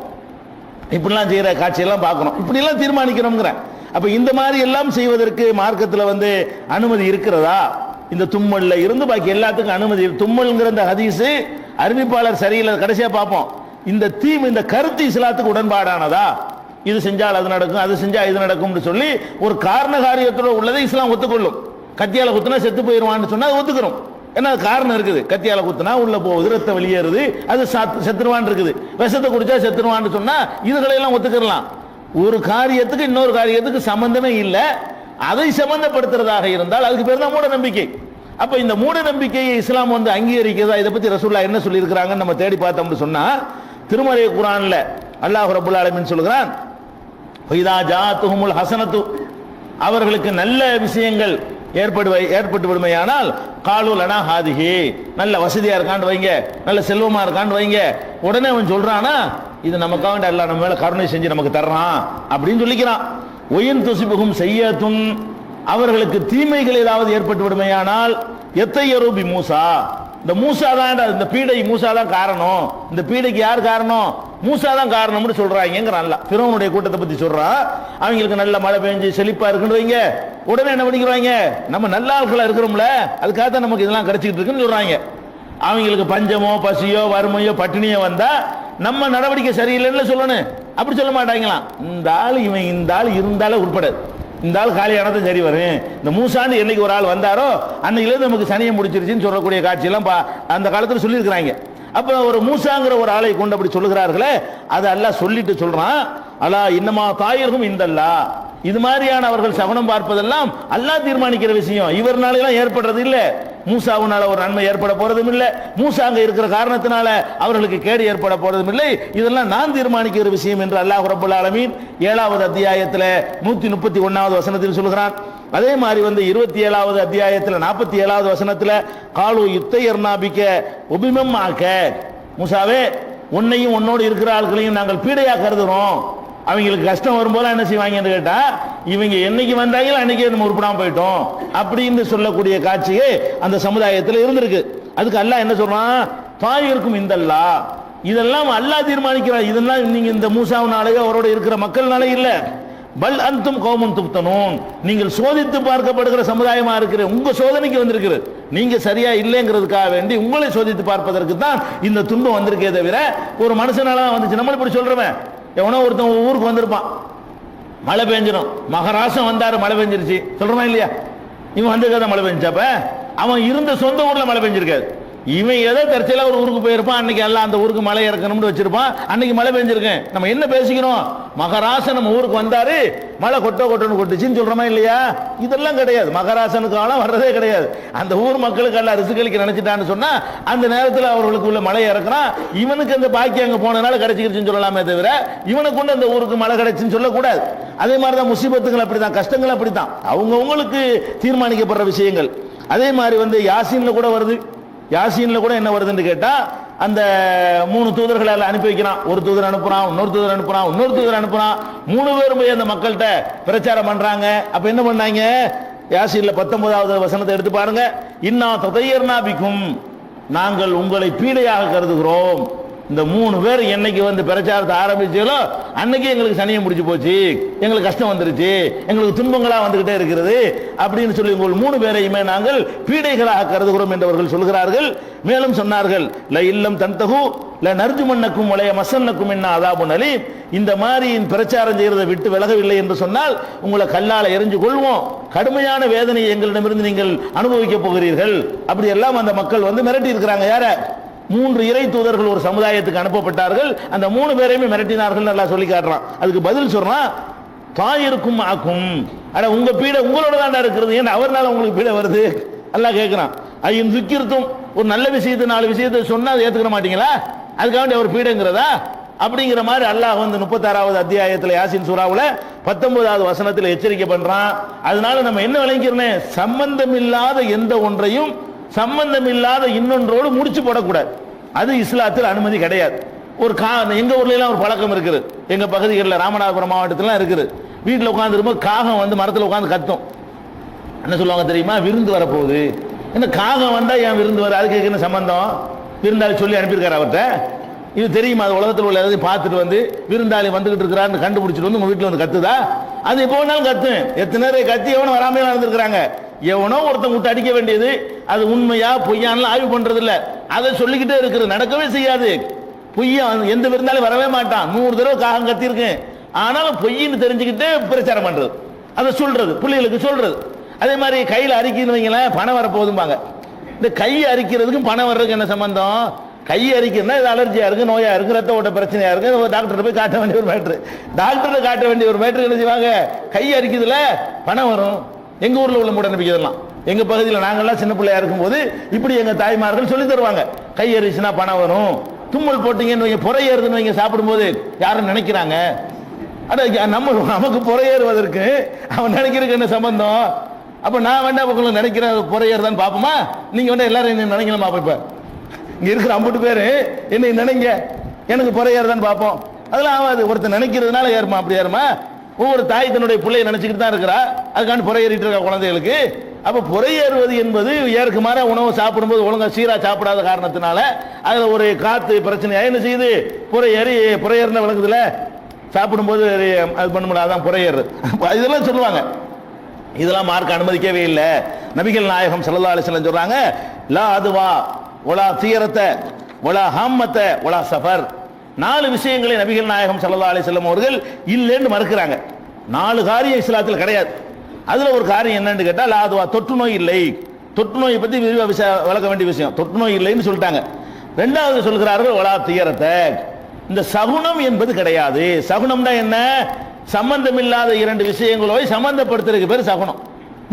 இப்படிலாம் செய்யற காட்சியெல்லாம் பார்க்கணும், இப்படிலாம் தீர்மானிக்கிறோம்ங்கிறேன். அப்ப இந்த மாதிரி எல்லாம் செய்வதற்கு மார்க்கத்தில் அனுமதி இருக்கிறதா? இந்த தும்மல்ல இருந்து பாக்கி எல்லாத்துக்கும் அனுமதி. தும்மல்ங்கிற இந்த ஹதீஸ் அறிவிப்பாளர் சரியில்லை, கடைசியா பார்ப்போம். இந்த இந்த கருத்து இஸ்லாத்துக்கு உடன்பாடானதா? இது செஞ்சால் அது நடக்கும், அது செஞ்சா இது நடக்கும்னு சொல்லி ஒரு காரண காரியத்தோட உள்ளதை இஸ்லாம் ஒத்துக்கொள்ளும். கத்தியால குத்துனா செத்து போயிடுவான்னு சொன்னா அது ஒத்துக்கிறோம். ஏன்னா காரணம் இருக்குது, கத்தியால குத்துனா உள்ள போகுது, ரத்தம் வெளியேறுது, அது செத்துருவான் இருக்குது, விஷத்தை குடிச்சா செத்துருவான்னு சொன்னா இதுகளையெல்லாம் ஒத்துக்கலாம். ஒரு காரியத்துக்கு இன்னொரு காரியத்துக்கு சம்பந்தமே இல்லை, அதை சம்பந்தப்படுத்துறதாக இருந்தால் அதுக்கு பேர் தான் மூட நம்பிக்கை. அப்ப இந்த மூட நம்பிக்கையை இஸ்லாம் அங்கீகரிக்கிறதா? இதை பத்தி ரசூலுல்லாஹ் என்ன சொல்லி இருக்கிறாங்கன்னு நம்ம தேடி பார்த்தோம்னு சொன்னா, திருமறை குர்ஆன்ல அல்லாஹ் ரப்பல் ஆலமீன் சொல்கிறான், இதா ஜாஅத்துஹுமுல் ஹஸனத்து, அவர்களுக்கு நல்ல விஷயங்கள் ஏற்பட்டு விடுமையானால் காலு லனா ஹாதிஹி, நல்ல வசதியா இருக்கான்னு வைங்க, நல்ல செல்வமா இருக்கான்னு வைங்க, உடனே அவன் சொல்றானா இது நமக்காக அல்லாஹ் நம்ம மேல கருணை செஞ்சு நமக்கு தர்றான் அப்படின்னு சொல்லிக்கிறான். ஒயின் துசிபுகும் செய்யத்துன், அவர்களுக்கு தீமைகள் ஏதாவது ஏற்பட்டு விடுமையானால் எத்தையரூபி மூசா, இந்த மூசா தான், இந்த பீடை மூசா தான் காரணம், இந்த பீடைக்கு யார் காரணம், மூசா தான் காரணம்னு சொல்றாங்கிறான்ல. ஃபிரௌனுடைய கூட்டத்தை பத்தி சொல்றான். அவங்களுக்கு நல்ல மழை பெஞ்சு செழிப்பா இருக்குன்னு வைங்க, உடனே என்ன பண்ணிக்கிறாங்க, நம்ம நல்ல ஆட்களா இருக்கிறோம்ல அதுக்காக தான் நமக்கு இதெல்லாம் கிடைச்சிட்டு இருக்குன்னு சொல்றாங்க. அவங்களுக்கு பஞ்சமோ பசியோ வறுமையோ பட்டினியோ வந்தா நம்ம நடவடிக்கை சரியில்லைன்னு சொல்லணும், அப்படி சொல்ல மாட்டாங்களாம். இந்த ஆள் இந்த ஆள் இருந்தாலும் உட்படாது, இந்த ஆள் காலியானதும் சரி வரும். இந்த மூசான்னு என்னைக்கு ஒரு ஆள் வந்தாரோ அன்னையிலேருந்து நமக்கு சனியை முடிச்சிருச்சுன்னு சொல்லக்கூடிய காட்சியெல்லாம் அந்த காலத்தில் சொல்லியிருக்கிறாங்க. அப்ப ஒரு மூசாங்கிற ஒரு ஆளை கொண்டு அப்படி சொல்லுகிறார்களே, அதை அல்லாஹ் சொல்லிட்டு சொல்றான், அல்லா இன்னமா தாயிரும் இந்தல்லா, இது மாதிரியான அவர்கள் சகுனம் பார்ப்பதெல்லாம் அல்லாஹ் தீர்மானிக்கிற விஷயம், இவர்னாலாம் ஏற்படுறது இல்லை. மூசாவுனால ஒரு நன்மை ஏற்பட போறதும் இல்லை, மூசா அங்க இருக்கிற காரணத்தினால அவர்களுக்கு கேடு ஏற்பட போறதும் இல்லை. இதெல்லாம் நான் தீர்மானிக்கிற விஷயம் என்று அல்லாஹ் ரப்பல் ஆலமீன் 7வது அத்தியாயத்தில் 131வது வசனத்தில் சொல்கிறான். அதே மாதிரி 27வது அத்தியாயத்தில் 47வது வசனத்தில் காலு யுத்தையர்னாபிக்க உபிமம் ஆக்க, மூசாவே உன்னையும் உன்னோடு இருக்கிற ஆட்களையும் நாங்கள் பீடையா கருதுறோம். அவங்களுக்கு கஷ்டம் வரும்போது என்ன செய்வாங்கன்னு கேட்டா, இவங்க என்னைக்கு வந்தாங்களோ அன்னைக்கே நம்ம உருப்படாம போயிட்டோம் அப்படின்னு சொல்லக்கூடிய காட்சியே அந்த சமுதாயத்தில் இருந்திருக்கு. அதுக்கு அல்லாஹ் என்ன சொல்றான், தாயிருக்கும் இந்த அல்லாஹ், இதெல்லாம் அல்லாஹ் தீர்மானிக்கிறார். இதெல்லாம் நீங்க இந்த மூசாவுனாலேயோ அவரோட இருக்கிற மக்கள்னாலே இல்ல, பல் அந்தும் கௌமுன் துப்தனூன், நீங்கள் சோதித்து பார்க்கப்படுகிற சமுதாயமா இருக்கிற உங்க சோதனைக்கு வந்திருக்கிறது. நீங்க சரியா இல்லைங்கிறதுக்காக வேண்டி உங்களை சோதித்து பார்ப்பதற்கு தான் இந்த துன்பம் வந்திருக்கே தவிர ஒரு மனுஷனால வந்துச்சு. நம்ம இப்படி சொல்றவன் எவனோ ஒருத்தன் ஊருக்கு வந்திருப்பான், மழை பெஞ்சிடும், மகராசம் வந்தாரு மழை பெஞ்சிருச்சு சொல்றமா இல்லையா, இவன் வந்திருக்காத மழை பெஞ்சப்ப அவன் இருந்த சொந்த ஊர்ல மழை பெஞ்சிருக்காது. இவன் ஏதோ தற்செயலா ஒரு ஊருக்கு போயிருப்பான், அன்னைக்கு எல்லாம் அந்த ஊருக்கு மழை இறக்கணும்னு வச்சிருப்பான், அன்னைக்கு மழை பெஞ்சிருக்கேன். நம்ம என்ன பேசிக்கிறோம், மகராசன் நம்ம ஊருக்கு வந்தாரு மழை கொட்டன்னு கொட்டுச்சுன்னு சொல்றோமா இல்லையா? இதெல்லாம் கிடையாது, மகராசனுக்கு ஆளம் வர்றதே கிடையாது. அந்த ஊர் மக்களுக்கு எல்லாம் ரிசுக்களிக்க நினைச்சிட்டான்னு சொன்னா அந்த நேரத்தில் அவர்களுக்கு உள்ள மழை இறக்குறான், இவனுக்கு அந்த பாக்கி அங்க போனதுனால கிடைச்சிருச்சுன்னு சொல்லலாமே தவிர இவனுக்கு கொண்டு அந்த ஊருக்கு மழை கிடைச்சுன்னு சொல்லக்கூடாது. அதே மாதிரிதான் முசீபத்துகள் அப்படித்தான், கஷ்டங்கள் அப்படித்தான், அவங்கவுங்களுக்கு தீர்மானிக்கப்படுற விஷயங்கள். அதே மாதிரி யாசீன்ல கூட வருது. யாசீன்ல கூட என்ன வருதுன்னு கேட்டா, அந்த 3 தூதர்களை அனுப்பி வைக்கிறான். ஒரு தூதர் அனுப்புறான், இன்னொரு தூதர் அனுப்புறான், இன்னொரு தூதர் அனுப்புறான். 3 பேரும் போய் அந்த மக்கள்கிட்ட பிரச்சாரம் பண்றாங்க. அப்ப என்ன பண்ணாங்க, யாசீன்ல 19வது வசனத்தை எடுத்து பாருங்க. இன்னா ததையர்னா பிக்கும், நாங்கள் உங்களை பீடையாக கருதுகிறோம். இந்த 3 பேர் என்னைக்கு பிரச்சாரத்தை ஆரம்பிச்சாலோ அன்னைக்கு எங்களுக்கு சனியம் முடிச்சு போச்சு, எங்களுக்கு கஷ்டம் வந்துருச்சு, எங்களுக்கு துன்பங்களா வந்துகிட்டே இருக்கிறது அப்படின்னு சொல்லி உங்கள் 3 பேரையுமே நாங்கள் பீடைகளாக கருதுகிறோம் என்றவர்கள் சொல்கிறார்கள். மேலும் சொன்னார்கள், ல இல்லம் தன்தகு ல நர்ஜுமன்னக்கும் வளைய மசன்னக்கும் என்ன அதாபுன் அலீம், இந்த மாதிரி பிரச்சாரம் செய்யறதை விட்டு விலகவில்லை என்று சொன்னால் உங்களை கல்லால எரிஞ்சு கொள்வோம், கடுமையான வேதனையை எங்களிடமிருந்து நீங்கள் அனுபவிக்க போகிறீர்கள். அப்படி எல்லாம் அந்த மக்கள் மிரட்டி இருக்கிறாங்க. யார? 3 இறை தூதர்கள் ஒரு சமுதாயத்துக்கு அனுப்பப்பட்டார்கள். அந்த 3 பேரையுமே மிரட்டினார்கள் நல்லா சொல்லி காட்டுறான். அதுக்கு பதில் சொல்றான், தாயிருக்கும் ஆக்கும், அட உங்க பீடை உங்களோட தாண்டா இருக்கிறது, ஏன் அவர்னால உங்களுக்கு பீடை வருது அல்லாஹ் கேட்கிறான். ஐயும் துக்கிருத்தும், ஒரு நல்ல விஷயத்தை 4 விஷயத்தை சொன்னா அதை ஏத்துக்க மாட்டீங்களா, அதுக்காக அவர் பீடைங்கிறதா அப்படிங்கிற மாதிரி அல்லாஹ் 36வது அத்தியாயத்தில் யாசின் சூராவுல 19வது வசனத்தில் எச்சரிக்கை பண்றான். அதனால நம்ம என்ன விளங்கிறோம், சம்பந்தம் இல்லாத எந்த ஒன்றையும் சம்பந்தம் இல்லாத இன்னொன்றோடு முடிச்சு போடக்கூடாது. அது இஸ்லாத்தில் அனுமதி கிடையாது. ஒரு எங்க ஊர்ல எல்லாம் ஒரு பழக்கம் இருக்குது, எங்க பகுதிகளில் ராமநாதபுரம் மாவட்டத்திலாம் இருக்குது. வீட்டில் உட்கார்ந்து இருக்கும்போது காகம் மரத்தில் உட்கார்ந்து கத்தும். என்ன சொல்லுவாங்க தெரியுமா, விருந்து வரப்போகுது. என்ன காகம் வந்தா ஏன் விருந்து வர, அதுக்கு என்ன சம்பந்தம், விருந்தாளி சொல்லி அனுப்பியிருக்காரு அவர்கிட்ட, இது தெரியுமா, அது உலகத்தில் உள்ள எல்லாத்தையும் பார்த்துட்டு விருந்தாளி வந்துகிட்டு இருக்கிறான்னு கண்டுபிடிச்சிட்டு உங்க வீட்டில் கத்துதா, அது எப்போ வேணாலும் கத்து. எத்தனை நேரம் கத்தி எவனும் வராமே நடந்திருக்கிறாங்க. எவனோ ஒருத்தன் விட்டு அடிக்க வேண்டியது, அது உண்மையா பொய்யான்னு ஆய்வு பண்றது இல்ல, அதை சொல்லிக்கிட்டே இருக்கிறது, நடக்கவே செய்யாது. பொய்யா எந்த விருந்தாலும் வரவே மாட்டான். 100 தடவை காகம் கத்திருக்கு, ஆனாலும் பொய்ன்னு தெரிஞ்சுக்கிட்டு பிரச்சாரம் பண்றது, அதை சொல்றது, பிள்ளைகளுக்கு சொல்றது. அதே மாதிரி கையில் அரிக்கின்னு வைங்களேன், பணம் வரப்போகுதும்பாங்க. இந்த கை அரிக்கிறதுக்கும் பணம் வர்றதுக்கு என்ன சம்பந்தம்? கை அரிக்கிறதுனா இது அலர்ஜியா இருக்கு, நோயா இருக்கு, ரத்த ஓட்ட பிரச்சனையா இருக்கு, டாக்டர் போய் காட்ட வேண்டிய ஒரு மேட்ரு, டாக்டர் காட்ட வேண்டிய ஒரு மேட்ரு என்ன செய்வாங்க, கை அரிக்குதுல பணம் வரும். எங்க ஊர்ல உள்ள மூட நம்பிக்கை இதெல்லாம். எங்க பகுதியில் நாங்கள்லாம் சின்ன பிள்ளையா இருக்கும்போது இப்படி எங்க தாய்மார்கள் சொல்லி தருவாங்க, கை அரிச்சுனா பணம் வரும். தும்மல் போட்டீங்கன்னு புறையேறுதுன்னு வைங்க, சாப்பிடும்போது யாரும் நினைக்கிறாங்க, அட நமக்கு புறையேறுவதற்கு அவன் நினைக்கிறதுக்கு என்ன சம்பந்தம்? அப்ப நான் வேண்டாம் நினைக்கிற புறையேறுதான்னு பாப்போமா? நீங்க வேண்டாம் எல்லாரும் என்ன நினைக்கலாம் பாப்போம். இப்ப இங்க இருக்கிற 50 பேரு என்னை நினைங்க, எனக்கு புறையேறுதான்னு பார்ப்போம். அதெல்லாம் ஆகாது. ஒருத்தர் நினைக்கிறதுனால ஏறுமா? அப்படி ஏறுமா? ஒவ்வொரு தாய் தன்னுடைய பிள்ளையை நினைச்சுக்கிட்டு தான் இருக்கிறா, அதுக்காண்டி புறையேறிட்டு இருக்க குழந்தைகளுக்கு. அப்ப புறையேறுவது என்பது ஏற்குமாற உணவு சாப்பிடும்போது ஒழுங்கா சீரா சாப்பிடாத காரணத்தினால அதுல ஒரு காத்து பிரச்சனையா என்ன செய்யுது, புறையேறின விளங்குதுல, சாப்பிடும்போது அது பண்ண முடியாது, அதான் புறையேறு. இதெல்லாம் சொல்லுவாங்க. இதெல்லாம் மார்க்க அனுமதிக்கவே இல்லை. நபிகள் நாயகம் ஸல்லல்லாஹு அலைஹி வஸல்லம் சொல்றாங்க, லா அதுவா ஒலா தீரத்த ஒலா ஹாம்மத்த ஒலா சஃபர். 4 விஷயங்களை நபிகள் நாயகம் ஸல்லல்லாஹு அலைஹி வஸல்லம் அவர்கள் இல்லைன்னு மறுக்கிறாங்க. 4 காரியம் இஸ்லாத்தில் கிடையாது. அதுல ஒரு காரியம் என்னன்னு கேட்டா, லா அதுவா, தொற்று நோய் இல்லை. தொற்று நோயை பத்தி விளக்க வேண்டிய விஷயம், தொற்று நோய் இல்லைன்னு சொல்லிட்டாங்க. 2வது சொல்கிறார்கள் ஒலா தீரத்த, இந்த சகுனம் என்பது கிடையாது. சகுனம்னா என்ன? சம்பந்தம் இல்லாத 2 விஷயங்களோடு சம்பந்தப்படுத்துறதுக்கு பேர் சகுனம்.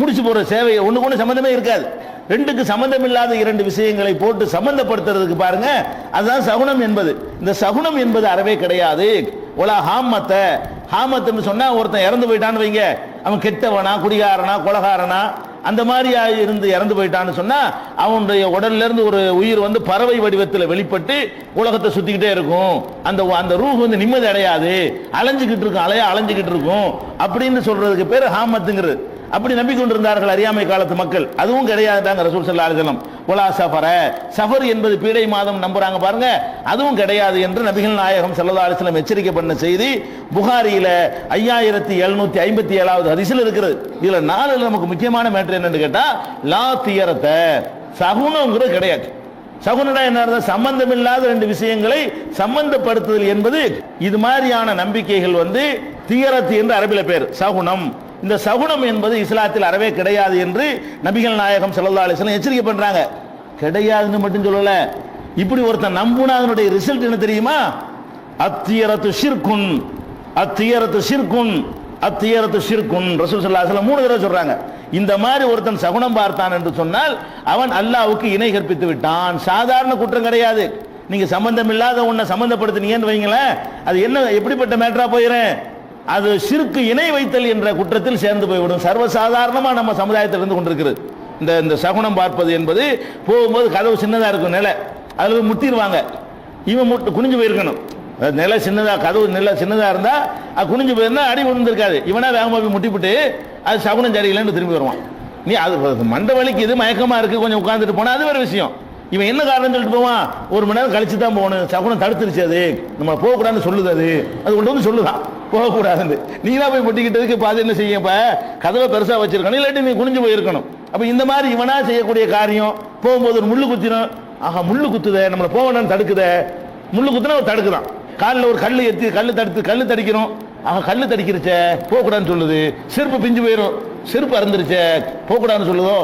முடிச்சு போற சேவை ஒண்ணுக்கு ஒண்ணு சம்பந்தமே இருக்காது. ரெண்டுக்கு சம்பந்தம் இல்லாத இரண்டு விஷயங்களை போட்டு சம்பந்தப்படுத்துறதுக்கு பாருங்க, அதுதான் சகுனம் என்பது. இந்த சகுனம் என்பது அறவே கிடையாது. ஒலா ஹாமத்துன்னு சொன்னா ஒருத்தன் இறந்து போயிட்டான்னு வைங்க, அவன் கெட்டவனா குடிகாரனா கொலகாரனா அந்த மாதிரி இருந்து இறந்து போயிட்டான்னு சொன்னா அவனுடைய உடல்ல இருந்து ஒரு உயிர் வந்து பறவை வடிவத்தில் வெளிப்பட்டு உலகத்தை சுத்திக்கிட்டே இருக்கும். அந்த அந்த ரூஹ் வந்து நிம்மதி அடையாது, அலைஞ்சுக்கிட்டு இருக்கும், அலைஞ்சுக்கிட்டு இருக்கும் அப்படின்னு சொல்றதுக்கு பேர் ஹாமத்துங்கிறது. அப்படி நம்பிக்கொண்டிருந்தார்கள் அறியாமை காலத்து மக்கள். அதுவும் கிடையாதுதாங்க ரசூல் ஸல்லல்லாஹு அலைஹி வஸல்லம். ஒலா சஃபர் என்பது பீடை மாதம் நம்புறாங்க பாருங்க, அதுவும் கிடையாது என்று நபிகள் நாயகம் ஸல்லல்லாஹு அலைஹி வஸல்லம் எச்சரிக்கை பண்ண செய்தி புகாரியில 5757வது ஹதீஸில் இருக்கிறது. இதுல 4 நமக்கு முக்கியமான மேட்டர் என்னன்னு கேட்டா, லா தியரத்த சகுனங்கிறது கிடையாது. சகுனடா என்ன, சம்பந்தம் இல்லாத ரெண்டு விஷயங்களை சம்பந்தப்படுத்துதல் என்பது இது மாதிரியான நம்பிக்கைகள் வந்து தியரத்து என்று அரபில பேர் சகுனம். இந்த சகுனம் என்பது இஸ்லாத்தில் அறவே கிடையாது என்று நபிகள் நாயகம் ஸல்லல்லாஹு அலைஹி வஸல்லம் எச்சரிக்கை பண்றாங்க. கிடையாதுன்னு மட்டும் சொல்லல, இப்படி ஒருத்தன் நம்புனா அதனுடைய ரிசல்ட் என்ன தெரியுமா? அத்தியரத்து ஷிர்குன், அத்தியரத்து ஷிர்குன், அத்தியரத்து ஷிர்குன். ரசூல் ஸல்லல்லாஹு அலைஹி வஸல்லம் 3 தடவை சொல்றாங்க. இந்த மாதிரி ஒருத்தன் சகுனம் பார்த்தான் என்று சொன்னால் அவன் அல்லாஹ்வுக்கு இணை கற்பித்து விட்டான். சாதாரண குற்றம் கிடையாது. நீங்க சம்பந்தம் இல்லாத ஒன்றை சம்பந்தப்படுத்தினீங்கன்னு வைங்களேன், அது என்ன எப்படிப்பட்ட மேட்டரா போயிடும், அது ஷிர்க் இணை வைத்தல் என்ற குற்றத்தில் சேர்ந்து போய்விடும். சர்வசாதாரணமா நம்ம சமுதாயத்தில் இருந்து கொண்டிருக்கிறது இந்த சகுனம் பார்ப்பது என்பது. போகும்போது கதவு சின்னதா இருக்கும் நிலை, அதுல முட்டிடுவாங்க, இவன் குனிஞ்சு போயிருக்கணும். நிலை சின்னதா, கதவு நிலை சின்னதா இருந்தா அது குனிஞ்சு போயிருந்தா அடி விழுந்திருக்காது. இவனா வேகமா போய் முட்டிவிட்டு அது சகுனம் சரியில்லைன்னு திரும்பி வருவான். நீ அது மண்டை வலிக்கு இது மயக்கமா இருக்கு கொஞ்சம் உட்கார்ந்துட்டு போனா அது வேற விஷயம். இவன் என்ன காரணம் சொல்லிட்டு போவான், 1 மணி நேரம் கழிச்சு தான் போகணும், சகுனம் தடுத்துருச்சு, அது நம்ம போகக்கூடாதுன்னு சொல்லுது, அது கொண்டு வந்து சொல்லுதான் போகக்கூடாதுன்னு. நீங்களா போய் முட்டிக்கிட்டதுக்கு பாது என்ன செய்ய, இப்ப கதவை பெருசா வச்சிருக்கணும், இல்லாட்டி நீ குனிஞ்சு போயிருக்கணும். அப்ப இந்த மாதிரி இவனா செய்யக்கூடிய காரியம் போகும்போது ஒரு முள்ளு குத்திரும், ஆஹா முள்ளு குத்துதே நம்மளை போகணும்னு தடுக்குதே, முள்ளு குத்துனா ஒரு தடுக்குதான். காலில் ஒரு கல் ஏற்றி கல் தடிக்கிறோம், ஆஹா கல் தடிக்கிறச்சே போகக்கூடாதுன்னு சொல்லுது. செருப்பு பிஞ்சு போயிடும், செருப்பு அறந்துருச்சே போகக்கூடாதுன்னு சொல்லுதோ,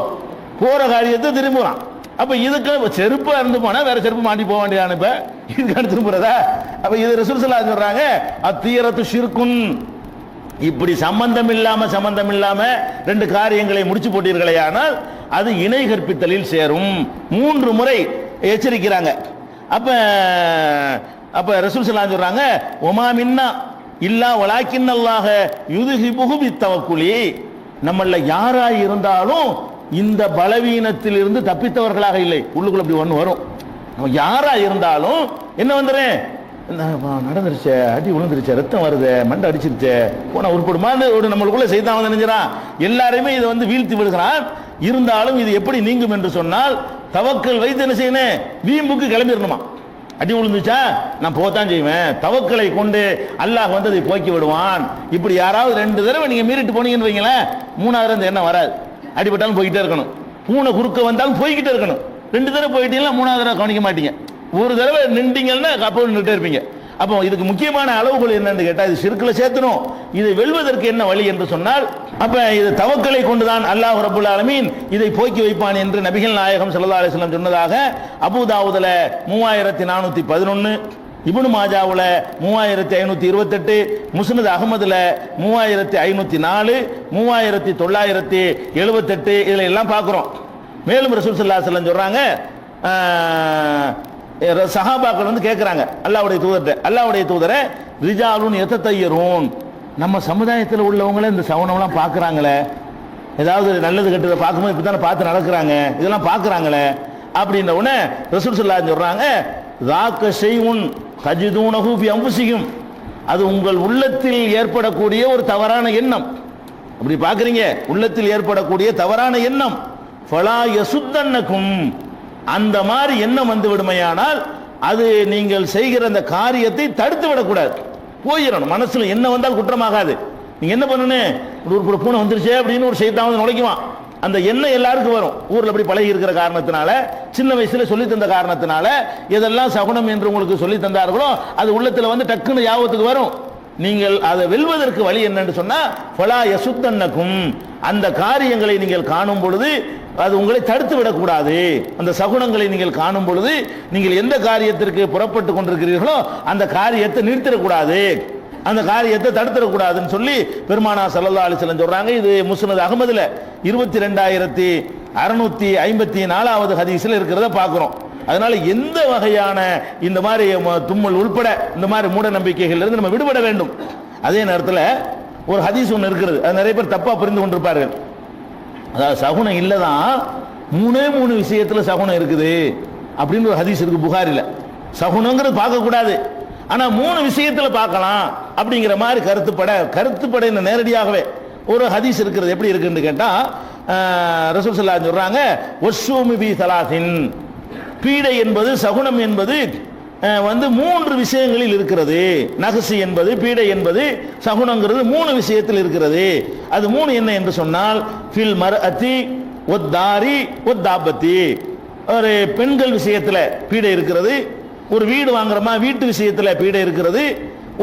போற காரியத்தை திரும்புறான். அப்ப இதுக்கு செருப்பு அருந்து போனா வேற செருப்பு மாட்டி போக வேண்டியதான, இப்ப இதுக்கு திரும்புறதா? அப்ப இது ரசூல் ஸல்லல்லாஹு அலைஹி வஸல்லம் சொல்றாங்க அத்தியரத்து ஷிர்குன். இப்படி சம்பந்தம் இல்லாம ரெண்டு காரியங்களை முடிச்சு போட்டீர்களே ஆனால் அது இணை கற்பித்தலில் சேரும். 3 முறை எச்சரிக்கிறாங்க. அப்ப ரசூல் ஸல்லல்லாஹு அலைஹி வஸல்லம் சொல்றாங்க ஒமா மின்னா இல்லா வலாக்கின்னல்லாஹ யுத்ஹிபுஹு பித்தவக்குலி. நம்மள யாராய் இருந்தாலும் இந்த பலவீனத்தில் இருந்து தப்பித்தவர்களாக இல்லை. உள்ளுக்குள்ள அப்படி ஒன்று வரும், நம்ம யாரா இருந்தாலும் என்ன வந்துடுறேன், நடந்துருச்சே, அடி விழுந்துருச்சே, ரத்தம் வருது, மண்டை அடிச்சிருச்சே, போனா உருப்படுமான்னு ஒரு நம்மளுக்குள்ள செய்தான் வந்து நினைஞ்சான். எல்லாருமே இதை வந்து வீழ்த்தி விடுகிறான். இருந்தாலும் இது எப்படி நீங்கும் என்று சொன்னால் தவக்கல் வைத்து என்ன செய்யணும், வீம்புக்கு கிளம்பிடணுமா. அடி விழுந்துச்சா நான் போத்தான் செய்வேன், தவக்களை கொண்டு அல்லாஹ் வந்து அதை போக்கி விடுவான். இப்படி யாராவது 2 தடவை நீங்க மீறிட்டு போனீங்கன்னு வைங்களேன், 3வது அந்த எண்ணம் வராது. அடிபட்டாலும் போய்கிட்டே இருக்கணும், பூனை குறுக்க வந்தாலும் போய்கிட்டே இருக்கணும். 2 தடவை போயிட்டீங்கன்னா 3வது தடவை கவனிக்க மாட்டீங்க. ஒரு தடவை நின்றீங்கன்னா அப்போ நின்றுட்டே இருப்பீங்க. அப்போ இதுக்கு முக்கியமான அளவுகள் என்னன்னு கேட்டா இது ஷிர்க்ல சேர்த்தணும். இதை வெல்வதற்கு என்ன வழி என்று சொன்னால் அப்ப இது தவக்கலை கொண்டுதான் அல்லாஹ் ரப்பல் ஆலமீன் இதை போக்கி வைப்பான் என்று நபிகள் நாயகம் ஸல்லல்லாஹு அலைஹி வஸல்லம் சொன்னதாக அபூ தாவூதுல 3411, இப்னு மாஜாவுல 3528, முஸ்னத் அஹ்மதுல 3504, 3978 இதுல எல்லாம் பார்க்கிறோம். மேலும் ரசூல் ஸல்லல்லாஹு அலைஹி வஸல்லம் சொல்றாங்க, சஹாபாக்கள் வந்து கேட்கிறாங்க அல்லாஹ்வுடைய தூதர்ட்ட, அல்லாஹ்வுடைய தூதரே ரிஜாலுன் யததய்யரூன், நம்ம சமுதாயத்தில் உள்ளவங்களே இந்த சவனம்லாம் பார்க்குறாங்களே, ஏதாவது நல்லது கெட்டதை பார்க்கும்போது இப்படி தானே பார்த்து நடக்கிறாங்க, இதெல்லாம் பார்க்குறாங்களே அப்படின்ற உடனே ரசூல் ஸல்லல்லாஹு அலைஹி வஸல்லம் சொல்றாங்க ஸாக ஷைஉன் தஜிதூனஹு ஃபி அன்ஃபுஸிகும், அது உங்கள் உள்ளத்தில் ஏற்படக்கூடிய ஒரு தவறான எண்ணம். அப்படி பார்க்குறீங்க, உள்ளத்தில் ஏற்படக்கூடிய தவறான எண்ணம். ஃபலா யசுத்தன்னகும், அந்த மாதிரி எண்ணம் வந்து விடுமையானால் அது நீங்கள் செய்கிற அந்த காரியத்தை தடுத்து விடக்கூடாது, போயிடணும். மனசுல என்ன வந்தால் குற்றமாகாது. நீங்க என்ன பண்ணணும், ஒரு பூனை வந்துருச்சே அப்படின்னு ஒரு சைத்தான் வந்து நுழைக்குவான். அந்த எண்ணம் எல்லாருக்கும் வரும். ஊர்ல அப்படி பழகி இருக்கிற காரணத்தினால, சின்ன வயசுல சொல்லி தந்த காரணத்தினால, எதெல்லாம் சகுனம் என்று உங்களுக்கு சொல்லி தந்தார்களோ அது உள்ளத்துல வந்து டக்குன்னு யாபத்துக்கு வரும். நீங்கள் அதை வெல்வதற்கு வழி என்னன்னு சொன்னா ஃபலா யசுத்தன்னகும், அந்த காரியங்களை நீங்கள் காணும் பொழுது அது உங்களை தடுத்து விடக்கூடாது. அந்த சகுனங்களை நீங்கள் காணும் பொழுது நீங்கள் எந்த காரியத்திற்கு புறப்பட்டு கொண்டிருக்கிறீர்களோ அந்த காரியத்தை நிறுத்திடக்கூடாது. அந்த காரியத்தை தடுத்துடக்கூடாதுன்னு சொல்லி பெருமானா ஸல்லல்லாஹு அலைஹி வஸல்லம் சொல்றாங்க. இது முஸ்னத் அஹ்மதுல 22654வது ஹதீஸ்ல இருக்கிறத பார்க்கிறோம். அதனால எந்த வகையான இந்த மாதிரி தும்மல் உள்பட இந்த மாதிரி மூட நம்பிக்கைகள் இருந்து நம்ம விடுபட வேண்டும். அதே நேரத்தில் ஒரு ஹதீஸ் ஒன்று இருக்கிறது, அது நிறைய பேர் தப்பா புரிந்து கொண்டிருப்பார்கள். அதாவது சகுனம் இல்லதான், மூணு விஷயத்துல சகுனம் இருக்குது அப்படின்னு ஒரு ஹதீஸ் இருக்கு புகாரில. சகுனங்கிறது பார்க்கக்கூடாது, ஆனா 3 விஷயத்துல பார்க்கலாம் அப்படிங்கிற மாதிரி கருத்துப்பட நேரடியாகவே ஒரு ஹதீஸ் இருக்கிறது. எப்படி இருக்குன்னு கேட்டா ரசூல் ஸல்லல்லாஹு அலைஹி வஸல்லம் சொல்றாங்க, வஸ்ஸூமி பி ஸலாத்தின், பீடை என்பது சகுனம் என்பது வந்து 3 விஷயங்களில் இருக்கிறது. நகசி என்பது பீடை என்பது சகுனங்கிறது 3 விஷயத்தில் இருக்கிறது. அது 3 என்ன என்று சொன்னால் ஃபில் மர்அதி வத்தாரி வத்தாபத்தி, ஒரு பெண்கள் விஷயத்துல பீடை இருக்கிறது, ஒரு வீடு வாங்குறோமா வீட்டு விஷயத்துல பீடை இருக்கிறது,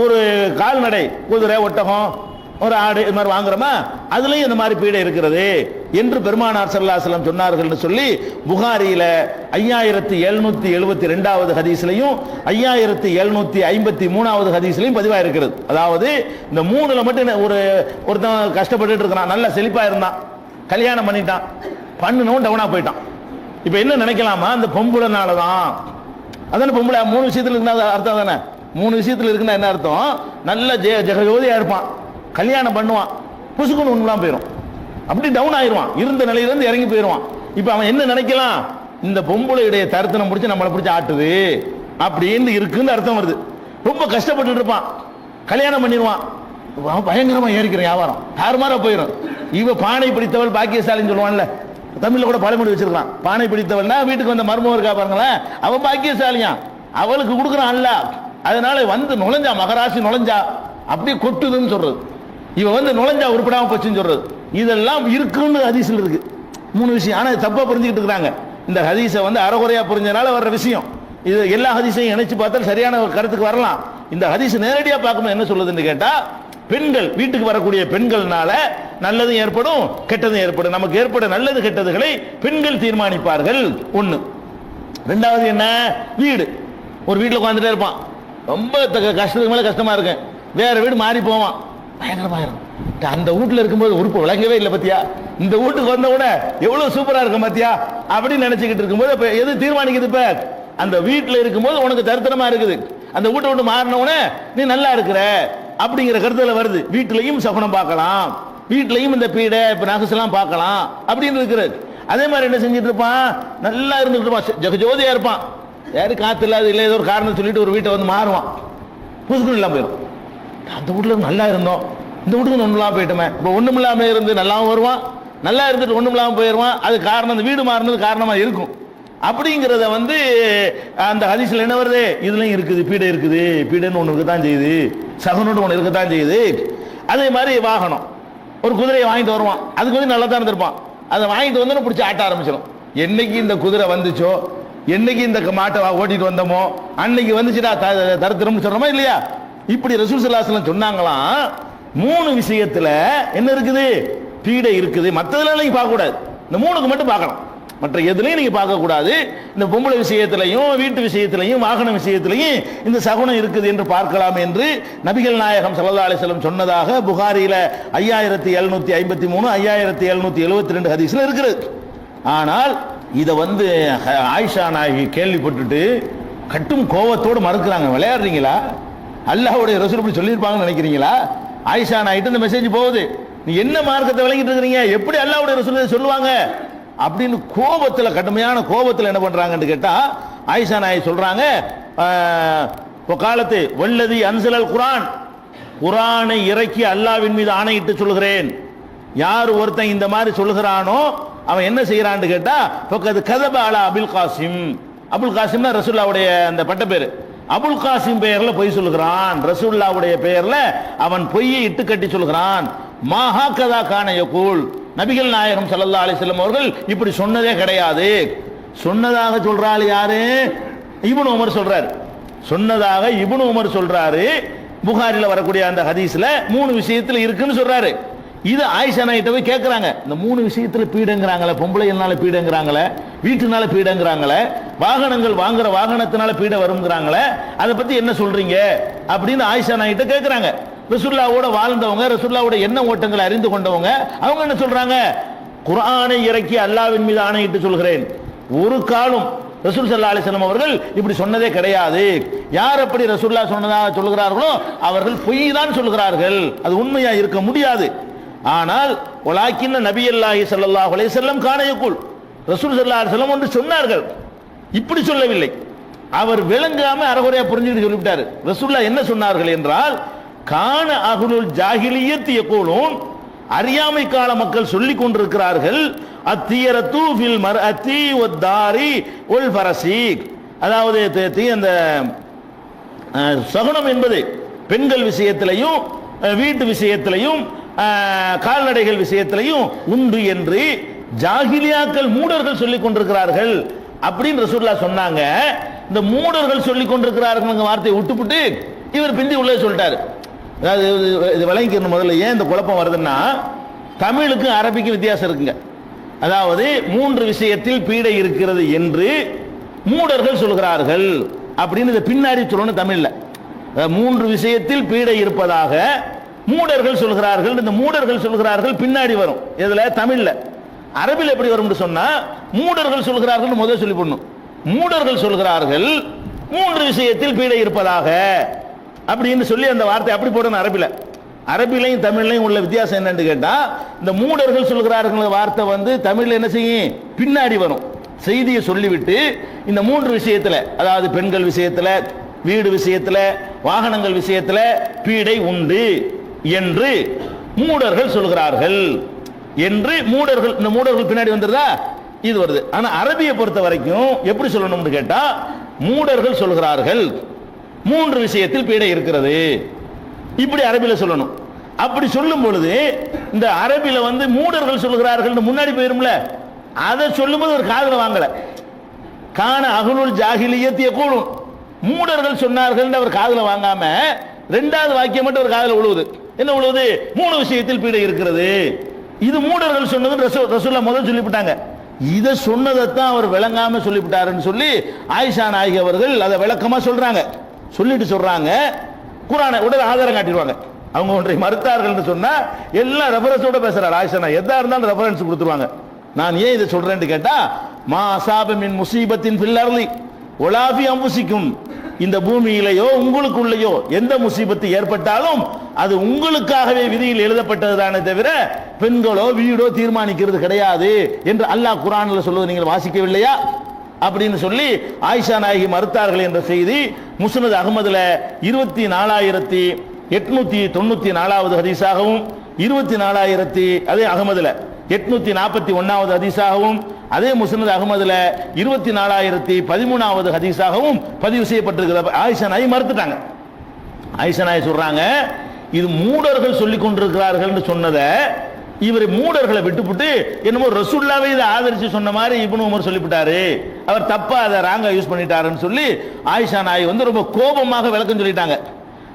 ஒரு கால்நடை குதிரை ஒட்டகம் ஒரு ஆடு இது மாதிரி வாங்குறோமா அதுலயும் இந்த மாதிரி பீடை இருக்கிறது என்று பெருமானார் ஸல்லல்லாஹு அலைஹி வஸல்லம் சொன்னார்கள் சொல்லி புகாரியில 5772வது ஹதீஸ்லையும் 5753வது ஹதீஸ்லையும் பதிவா இருக்கிறது. அதாவது இந்த 3ல மட்டும் ஒருத்தன் கஷ்டப்பட்டு இருக்கிறான், நல்ல செழிப்பா இருந்தான், கல்யாணம் பண்ணிட்டான், பண்ணுனவன் டவுனா போயிட்டான். இப்ப என்ன நினைக்கலாமா, அந்த பொம்புலனாலதான். அதான பொம்பளை 3 விஷயத்துல இருந்தா அர்த்தம் தானே. 3 விஷயத்துல இருக்குன்னா என்ன அர்த்தம், நல்ல ஜெகஜோதியா இருப்பான், கல்யாணம் பண்ணுவான், புசுக்குன்னு ஒண்ணுலாம் போயிடும், அப்படி டவுன் ஆயிடுவான், இருந்த நிலையிலிருந்து இறங்கி போயிடுவான். இப்ப அவன் என்ன நினைக்கலாம், இந்த பொம்பளையுடைய தருத்தனம் பிடிச்சி நம்மளை பிடிச்சி ஆட்டுது அப்படின்னு இருக்குன்னு அர்த்தம் வருது. ரொம்ப கஷ்டப்பட்டு இருப்பான், கல்யாணம் பண்ணிடுவான், பயங்கரமா ஏறிக்கிற வியாபாரம் தாறுமாறா போயிடும். இவ பானை பிடித்தவள் பாக்கியசாலின்னு சொல்லுவான்ல, தமிழ்ல கூட பழமொழி வச்சிருக்கான். பானை பிடித்தவள்னா வீட்டுக்கு வந்த மருமக இருக்கா பாருங்களேன், அவன் பாக்கியசாலியா, அவளுக்கு கொடுக்குறான் அல்ல, அதனால வந்து நுழைஞ்சா மகராசி நுழைஞ்சா அப்படியே கொட்டுதுன்னு சொல்றது, இவன் வந்து நுழைஞ்சா உருப்படாம போச்சுன்னு சொல்றது. இதெல்லாம் இருக்குன்னு ஹதீஸ்ல இருக்கு 3 விஷயம். ஆனா தப்பா புரிஞ்சுக்கிட்டு இருக்காங்க. இந்த ஹதீஸை வந்து அறகுறையா புரிஞ்சனால வர்ற விஷயம். இது எல்லா ஹதீஸையும் இணைச்சு பார்த்தால் சரியான ஒரு கருத்துக்கு வரலாம். இந்த ஹதீஸ் நேரடியா பார்க்கணும் என்ன சொல்லுதுன்னு கேட்டா, பெண்கள் வீட்டுக்கு வரக்கூடிய பெண்கள்னால நல்லதும் ஏற்படும் கெட்டதும் ஏற்படும். நமக்கு ஏற்பட நல்லது கெட்டதுகளை பெண்கள் தீர்மானிப்பார்கள். 1. 2வது என்ன, வீடு. ஒரு வீட்டில் உட்காந்துட்டே இருப்பான், ரொம்ப கஷ்டத்துக்கு மேல கஷ்டமா இருக்கு, வேற வீடு மாறி போவான், பயங்கரமாயிரும். அந்த வீட்டுல இருக்கும்போது உறுப்பு விளங்கவே இல்லை பத்தியா, இந்த வீட்டுக்கு வந்த கூட எவ்வளவு சூப்பரா இருக்கும் பத்தியா அப்படின்னு நினைச்சுக்கிட்டு இருக்கும்போது இப்ப எது தீர்மானிக்குது, இப்ப அந்த வீட்டுல இருக்கும்போது உனக்கு தரித்திரமா இருக்குது, அந்த வீட்டை விட்டு மாறின உடனே நீ நல்லா இருக்கிற அப்படிங்கிற கருத்துல வருது. வீட்டிலையும் சகுனம் பார்க்கலாம், வீட்டிலையும் இந்த பீடை இப்ப நகசெல்லாம் பார்க்கலாம் அப்படின்னு இருக்கிறது. அதே மாதிரி என்ன செஞ்சுட்டு இருப்பான், நல்லா இருந்துட்டு இருப்பான், ஜெகஜோதியா இருப்பான், யாரு காத்து இல்லாத இல்லை ஏதோ ஒரு காரணம் சொல்லிட்டு ஒரு வீட்டை வந்து மாறுவான், புதுக்குன்னு இல்லாம போயிடும். அந்த வீட்டுல நல்லா இருந்தோம், இந்த வீட்டுக்கு ஒண்ணுலாம் போயிட்டோமே, இப்போ ஒண்ணும் இல்லாம இருந்து நல்லாவும் வருவான், நல்லா இருந்துட்டு ஒண்ணும் இல்லாம போயிடுவான். அது காரணம் அந்த வீடு மாறினது காரணமா இருக்கும். அப்படிங்கிறத வந்து அந்த ஹதீஸ்ல என்ன வருது, இதுலயும் இருக்குது, பீடை இருக்குது, பீடைன்னு ஒண்ணு இருக்கத்தான் செய்யுது, சகுனோடு ஒண்ணு இருக்கத்தான் செய்யுது. அதே மாதிரி வாகனம், ஒரு குதிரையை வாங்கிட்டு வருவான், அதுக்கு வந்து நல்லா தான் இருந்திருப்பான், அதை வாங்கிட்டு வந்து பிடிச்சி ஆட்ட ஆரம்பிச்சிடும். என்னைக்கு இந்த குதிரை வந்துச்சோ, என்னைக்கு இந்த மாட்டை ஓட்டிட்டு வந்தோமோ அன்னைக்கு வந்துச்சுடா தருத்திரம்னு சொல்றோமா இல்லையா. இப்படி ரசூல் ஸல்லல்லாஹு அலைஹி வஸல்லம் சொன்னாங்களாம், 3 விஷயத்துல என்ன இருக்குது, பீடை இருக்குது. மற்றதுல நீங்க பார்க்க கூடாது, இந்த 3க்கு மட்டும் பார்க்கலாம், மற்ற எதுலையும் நீங்க பார்க்க கூடாது. இந்த பொம்பளை விஷயத்திலையும் வீட்டு விஷயத்திலையும் வாகன விஷயத்திலையும் இந்த சகுனம் இருக்குது என்று பார்க்கலாம் என்று நபிகள் நாயகம் ஸல்லல்லாஹு அலைஹி வஸல்லம் சொன்னதாக புகாரியில 5753 5772 ஹதீஸ்ல இருக்கிறது. ஆனால் இதை வந்து ஆயிஷா நாயகி கேள்விப்பட்டுட்டு கட்டும் கோபத்தோடு மறுக்கிறாங்க. விளையாடுறீங்களா, அல்லாஹ்வுடைய ரசூல் இப்படி சொல்லியிருப்பாங்கன்னு நினைக்கிறீங்களா? ஆயிஷா நாயிட்டு இந்த மெசேஜ் போகுது, நீ என்ன மார்க்கத்தை விளங்கிட்டு இருக்கிறீங்க, எப்படி அல்லாஹ்வுடைய ரசூல் சொல்லுவாங்க அப்படின்னு கோபத்தில், கடுமையான கோபத்தில் என்ன பண்றாங்கன்னு கேட்டா ஆயிஷா நாயகி சொல்றாங்க, காலத்து வல்லதி அன்சலல் குர்ஆன், குர்ஆனை இறக்கி அல்லாஹ்வின் மீது ஆணையிட்டு சொல்கிறேன், யார் ஒருத்தன் இந்த மாதிரி சொல்லுகிறானோ அவன் என்ன செய்யறான்னு கேட்டா, ஃபக்கத் கதப அலா அபுல் காசிம், அபுல் காசிம்னா ரசூலுல்லாஹ்வுடைய அந்த பட்ட பேரு, அபுல் காசிம் பெயர்ல பொய் சொல்லுகிறான், ரசூலுல்லாஹ்வுடைய பெயர்ல அவன் பொய்யை இட்டு கட்டி சொல்கிறான். மாஹா கதா கான யகூல், நபிகள் நாயகம் ஸல்லல்லாஹு அலைஹி வஸல்லம் அவர்கள் இப்படி சொன்னதே கிடையாது. சொன்னதாக சொல்றாள் யாரு, இப்னு உமர் சொல்றாரு, சொன்னதாக இப்னு உமர் சொல்றாரு. புகாரில வரக்கூடிய அந்த ஹதீஸ்ல 3 விஷயத்துல இருக்குன்னு சொல்றாரு. இது ஆயிஷா நாயிட்ட போய் கேட்கறாங்க, இந்த 3 விஷயத்துல பீடங்கிறாங்களே, பொம்பளைனால பீடங்கிறாங்களே, வீட்டுனால பீடங்கிறாங்களே, வாகனங்கள் வாங்குற வாகனத்தினால பீட வருங்கிறாங்களே, அதை பத்தி என்ன சொல்றீங்க அப்படின்னு ஆயிஷா நாயிட்ட கேட்கறாங்க. ரசூலுல்லாவோட வாழ்ந்தவங்க, ரசூலுல்லாவோட எண்ண ஓட்டங்களை அறிந்து கொண்டவங்க, அவங்க என்ன சொல்றாங்க? குர்ஆனை இறக்கி அல்லாஹ்வின் மீது ஆணையிட்டு சொல்கிறேன், ஒரு காலம் ரசூல் ஸல்லல்லாஹு அலைஹி வஸல்லம் அவர்கள் இப்படி சொன்னதே கிடையாது. யார் அப்படி ரசூலுல்லாஹ் சொன்னதாக சொல்கிறார்களோ அவர்கள் பொய் தான் சொல்கிறார்கள், அது உண்மையா இருக்க முடியாது. ஆனால் வலாக்கின்ன நபியல்லாஹி ஸல்லல்லாஹு அலைஹி வஸல்லம் கான யகுல், ரசூல் ஸல்லல்லாஹு அலைஹி வஸல்லம் ஒன்று சொன்னார்கள், இப்படி சொல்லவில்லை. அவர் விளங்காம அறகுறையா புரிஞ்சுட்டு சொல்லிவிட்டார். ரசூலுல்லாஹ் என்ன சொன்னார்கள் என்றால், கான அஹ்லுல் ஜாஹிலிய்யத் யகூலூன், அறியாமை கால மக்கள் சொல்லிக் கொண்டிருக்கிறார்கள், அத்தியரத்து ஃபில் மர்அத்தி வத்தாரி வல் ஃபரசி, அதாவது அந்த சகுனம் என்பது பெண்கள் விஷயத்திலையும் வீட்டு விஷயத்திலையும் கால்நடைகள் விஷயத்திலையும் உண்டு என்று ஜாகிலியாக்கள் மூடர்கள் சொல்லிக் கொண்டிருக்கிறார்கள் அப்படின்னு ரசூலுல்லாஹ் சொன்னாங்க. இந்த மூடர்கள் சொல்லிக் கொண்டிருக்கிறார்கள் வார்த்தையை விட்டுப்புட்டு இவர் பிந்தி உள்ளே சொல்லிட்டாரு. அதாவது இது விளங்கிக்கணும். முதல்ல ஏன் இந்த குழப்பம் வருதுன்னா, தமிழுக்கு அரபிக்கு வித்தியாசம் இருக்குங்க. அதாவது 3 விஷயத்தில் பீடை இருக்கிறது என்று மூடர்கள் சொல்கிறார்கள் அப்படின்னு இதை பின்னாடி சொல்லணும் தமிழ்ல. 3 விஷயத்தில் பீடை இருப்பதாக மூடர்கள் சொல்கிறார்கள். இந்த மூடர்கள் சொல்கிறார்கள் பின்னாடி வரும். இதுல தமிழ்ல. அரபில் எப்படி வரும் சொன்னா, மூடர்கள் சொல்கிறார்கள் முதல் சொல்லி போடணும். மூடர்கள் சொல்கிறார்கள் 3 விஷயத்தில் பீடை இருப்பதாக அப்படின்னு சொல்லி அந்த வார்த்தை அப்படி போடணும் அரபில. அரபிலையும் தமிழ்லையும் உள்ள வித்தியாசம் என்னன்னு கேட்டா, இந்த மூடர்கள் சொல்கிறார்கள் வார்த்தை வந்து தமிழ்ல என்ன செய்யும், பின்னாடி வரும். செய்தியை சொல்லிவிட்டு இந்த 3 விஷயத்துல, அதாவது பெண்கள் விஷயத்துல, வீடு விஷயத்துல, வாகனங்கள் விஷயத்துல பீடை உண்டு என்று மூடர்கள் சொல்கிறார்கள் என்று மூடர்கள், இந்த மூடர்கள் பின்னாடி வந்துருதா, இது வருது. ஆனா அரபியை பொறுத்த வரைக்கும் எப்படி சொல்லணும்னு கேட்டா, மூடர்கள் சொல்கிறார்கள் 3 விஷயத்தில் பீடை இருக்கிறது, இப்படி அரபில சொல்லணும். அப்படி சொல்லும் பொழுது இந்த அரபில வந்து மூடர்கள் சொல்கிறார்கள் முன்னாடி போயிரும்ல, அதை சொல்லும்போது ஒரு காதுல வாங்கல. கான அஹ்லுல் ஜாஹிலிய்யத் யகூலூன், மூடர்கள் சொன்னார்கள் அவர் காதுல வாங்காம 2வது வாக்கியம் மட்டும் ஒரு காதுல விழுவுது. என்ன விழுவுது? 3 விஷயத்தில் பீடை இருக்கிறது. இது மூடர்கள் சொன்னது ரசூலுல்லாஹ் முதல் சொல்லிவிட்டாங்க. இதை சொன்னதைத்தான் அவர் விளங்காம சொல்லிவிட்டாருன்னு சொல்லி ஆயிஷா நாயகி அவர்கள் அதை விளக்கமா சொல்றாங்க. சொல்லிட்டு சொல்றாங்க, குர்ஆனை உடனே ஆதாரம் காட்டிடுவாங்க. அவங்க ஒன்றை மறுத்தார்கள் சொன்னா எல்லாம் ரெஃபரன்ஸோட பேசுறாரு. ஆயிஷா எதா இருந்தாலும் ரெஃபரன்ஸ் கொடுத்துருவாங்க. நான் ஏன் இதை சொல்றேன்னு கேட்டா, மா அஸாப மின் முஸீபத்தின் ஃபில் அர்லி வலா ஃபீ அன்ஃபுஸிக்கும், இந்த பூமியிலேயோ உங்களுக்குள்ளேயோ எந்த முசீபத்து ஏற்பட்டாலும் அது உங்களுக்காகவே விதியில் எழுதப்பட்டதுதானே தவிர பெண்களோ வீடோ தீர்மானிக்கிறது கிடையாது என்று அல்லாஹ் குர்ஆனில் சொல்வது நீங்கள் வாசிக்கவில்லையா அப்படின்னு சொல்லி ஆயிஷா நாயகி மறுத்தார்கள் என்ற செய்தி முஸ்னத் அஹ்மதுல 24894வது ஹதீஸாகவும் 24,000 அதே அஹ்மதுல 841வது ஹதீஸாகவும் அதே முஸ்னத் அஹ்மதுல 24,013வது ஹதீஸாகவும் பதிவு செய்யப்பட்டிருக்கிறது. ஆயிஷா நாயகி மறுத்துட்டாங்க. ஆயிஷா நாயகி சொல்றாங்க, இது மூடர்கள் சொல்லிக் கொண்டிருக்கிறார்கள் சொன்னதை இவர் மூடர்களை விட்டுவிட்டு என்னமோ ரசூலுல்லாஹ்வை இதை ஆதரிச்சு சொன்ன மாதிரி இப்னு உமர் சொல்லிவிட்டாரு, அவர் தப்பா அதை ராங்கா யூஸ் பண்ணிட்டாருன்னு சொல்லி ஆயிஷா நாயகி வந்து ரொம்ப கோபமாக விளக்கம் சொல்லிட்டாங்க.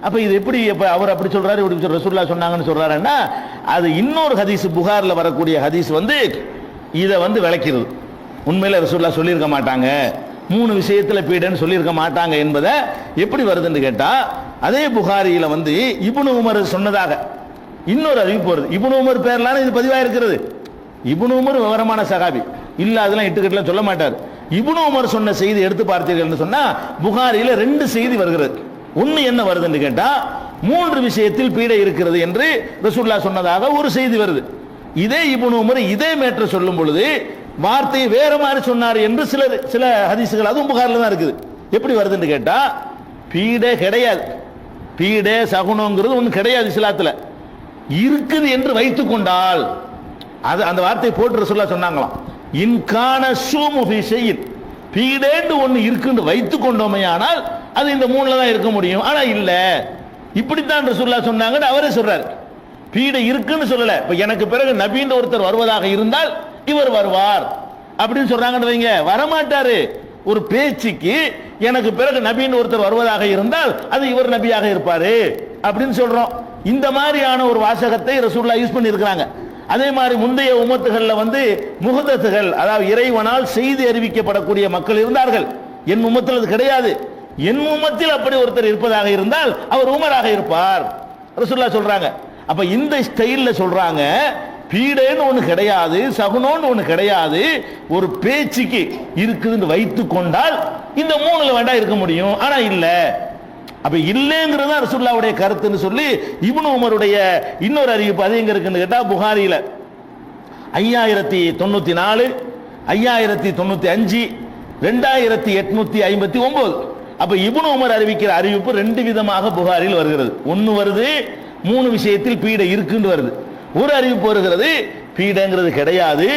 அப்ப இது எப்படி அவர் அப்படி சொல்றாரு, இப்படி ரசூலுல்லாஹ் சொன்னாங்கன்னு சொல்றாருன்னா, அது இன்னொரு ஹதீஸ் புகார்ல வரக்கூடிய ஹதீஸ் வந்து இதை வந்து விளக்கிறது. உண்மையில ரசூலுல்லாஹ் சொல்லியிருக்க மாட்டாங்க, 3 விஷயத்துல பீடன்னு சொல்லியிருக்க மாட்டாங்க என்பதை எப்படி வருதுன்னு கேட்டா, அதே புகாரியில வந்து இப்னு உமர் சொன்னதாக இன்னொரு அறிவிப்பு வருது. இப்னு உமர் பேர்லான இது பதிவாக இருக்கிறது. இப்னு உமர் விவரமான சகாபி இல்ல, அதெல்லாம் இட்டுக்கட்டலாம் சொல்ல மாட்டார். இப்னு உமர் சொன்ன செய்தி எடுத்து பார்த்தீர்கள் சொன்னா புகாரியில 2 செய்தி வருகிறது. ஒன்னு என்ன வருதுன்னு கேட்டா, 3 விஷயத்தில் பீடை இருக்கிறது என்று ரசூலுல்லாஹ் சொன்னதாக ஒரு செய்தி வருது. இதே இப்னு உமர் இதே மேட்டரை சொல்லும் பொழுது வார்த்தையை வேற மாதிரி சொன்னார் என்று சில ஹதீசுகள் அதுவும் புகாரில் தான் இருக்குது. எப்படி வருதுன்னு கேட்டா, பீடை கிடையாது, பீடை சகுனங்கிறது ஒன்றும் கிடையாது இஸ்லாத்துல, இருக்குது என்று வைத்துக் கொண்டால் அது அந்த வார்த்தையை போட்டு ரசூலுல்லாஹ் சொன்னாங்களாம், இன்கான ஷூமு ஃபீ ஷைஇன், பீடேன்னு ஒன்று இருக்குன்னு வைத்துக் கொண்டோமே ஆனால் அது இந்த 3ல தான் இருக்க முடியும். ஆனா இல்ல, இப்படித்தான் ரசூலுல்லாஹ் சொன்னாங்கன்னு அவரே சொல்றாரு. பீடை இருக்குன்னு சொல்லல. இப்ப எனக்கு பிறகு நபின்னு ஒருத்தர் வருவதாக இருந்தால் இவர் வருவார் அப்படின்னு சொல்றாங்கன்னு வைங்க, வரமாட்டாரு. ஒரு பேச்சுக்கு எனக்கு பிறகு நபின்னு ஒருத்தர் வருவதாக இருந்தால் அது இவர் நபியாக இருப்பாரு அப்படின்னு சொல்றோம். இந்த மாதிரியான ஒரு வாசகத்தை ரசூலுல்லாஹ் யூஸ் பண்ணி இருக்கிறாங்க. அதே மாதிரி முந்தைய உம்மத்துகள்ல வந்து முஹதத்துகள், அதாவது இறைவனால் செய்தி அறிவிக்கப்படக்கூடிய மக்கள் இருந்தார்கள். என் உம்மத்தில் அது கிடையாது. என் உம்மத்தில் அப்படி ஒருத்தர் இருப்பதாக இருந்தால் அவர் உமராக இருப்பார் ரசூலுல்லாஹ் சொல்றாங்க. அப்ப இந்த ஸ்டைல்ல சொல்றாங்க, பீடைன்னு ஒண்ணு கிடையாது, சகுனம்னு ஒண்ணு கிடையாது, ஒரு பேச்சுக்கு இருக்குதுன்னு வைத்து கொண்டால் இந்த மூணுல வேண்டாம் இருக்க முடியும், ஆனா இல்ல. அப்ப இல்லைங்கிறது ரசூலுல்லாஹ்வுடைய கருத்துன்னு சொல்லி இப்னு உமருடைய இன்னொரு அறிவிப்பு அது எங்க இருக்குன்னு கேட்டா புகாரில 5094, 5095, 2859. அப்ப இப்னு உமர் அறிவிக்கிற அறிவிப்பு ரெண்டு விதமாக புகாரில் வருகிறது. ஒன்னு வருது 3 விஷயத்தில் பீடை இருக்குன்னு வருது. ஒரு அறிவிப்பு வருகிறது பீடைங்கிறது கிடையாது,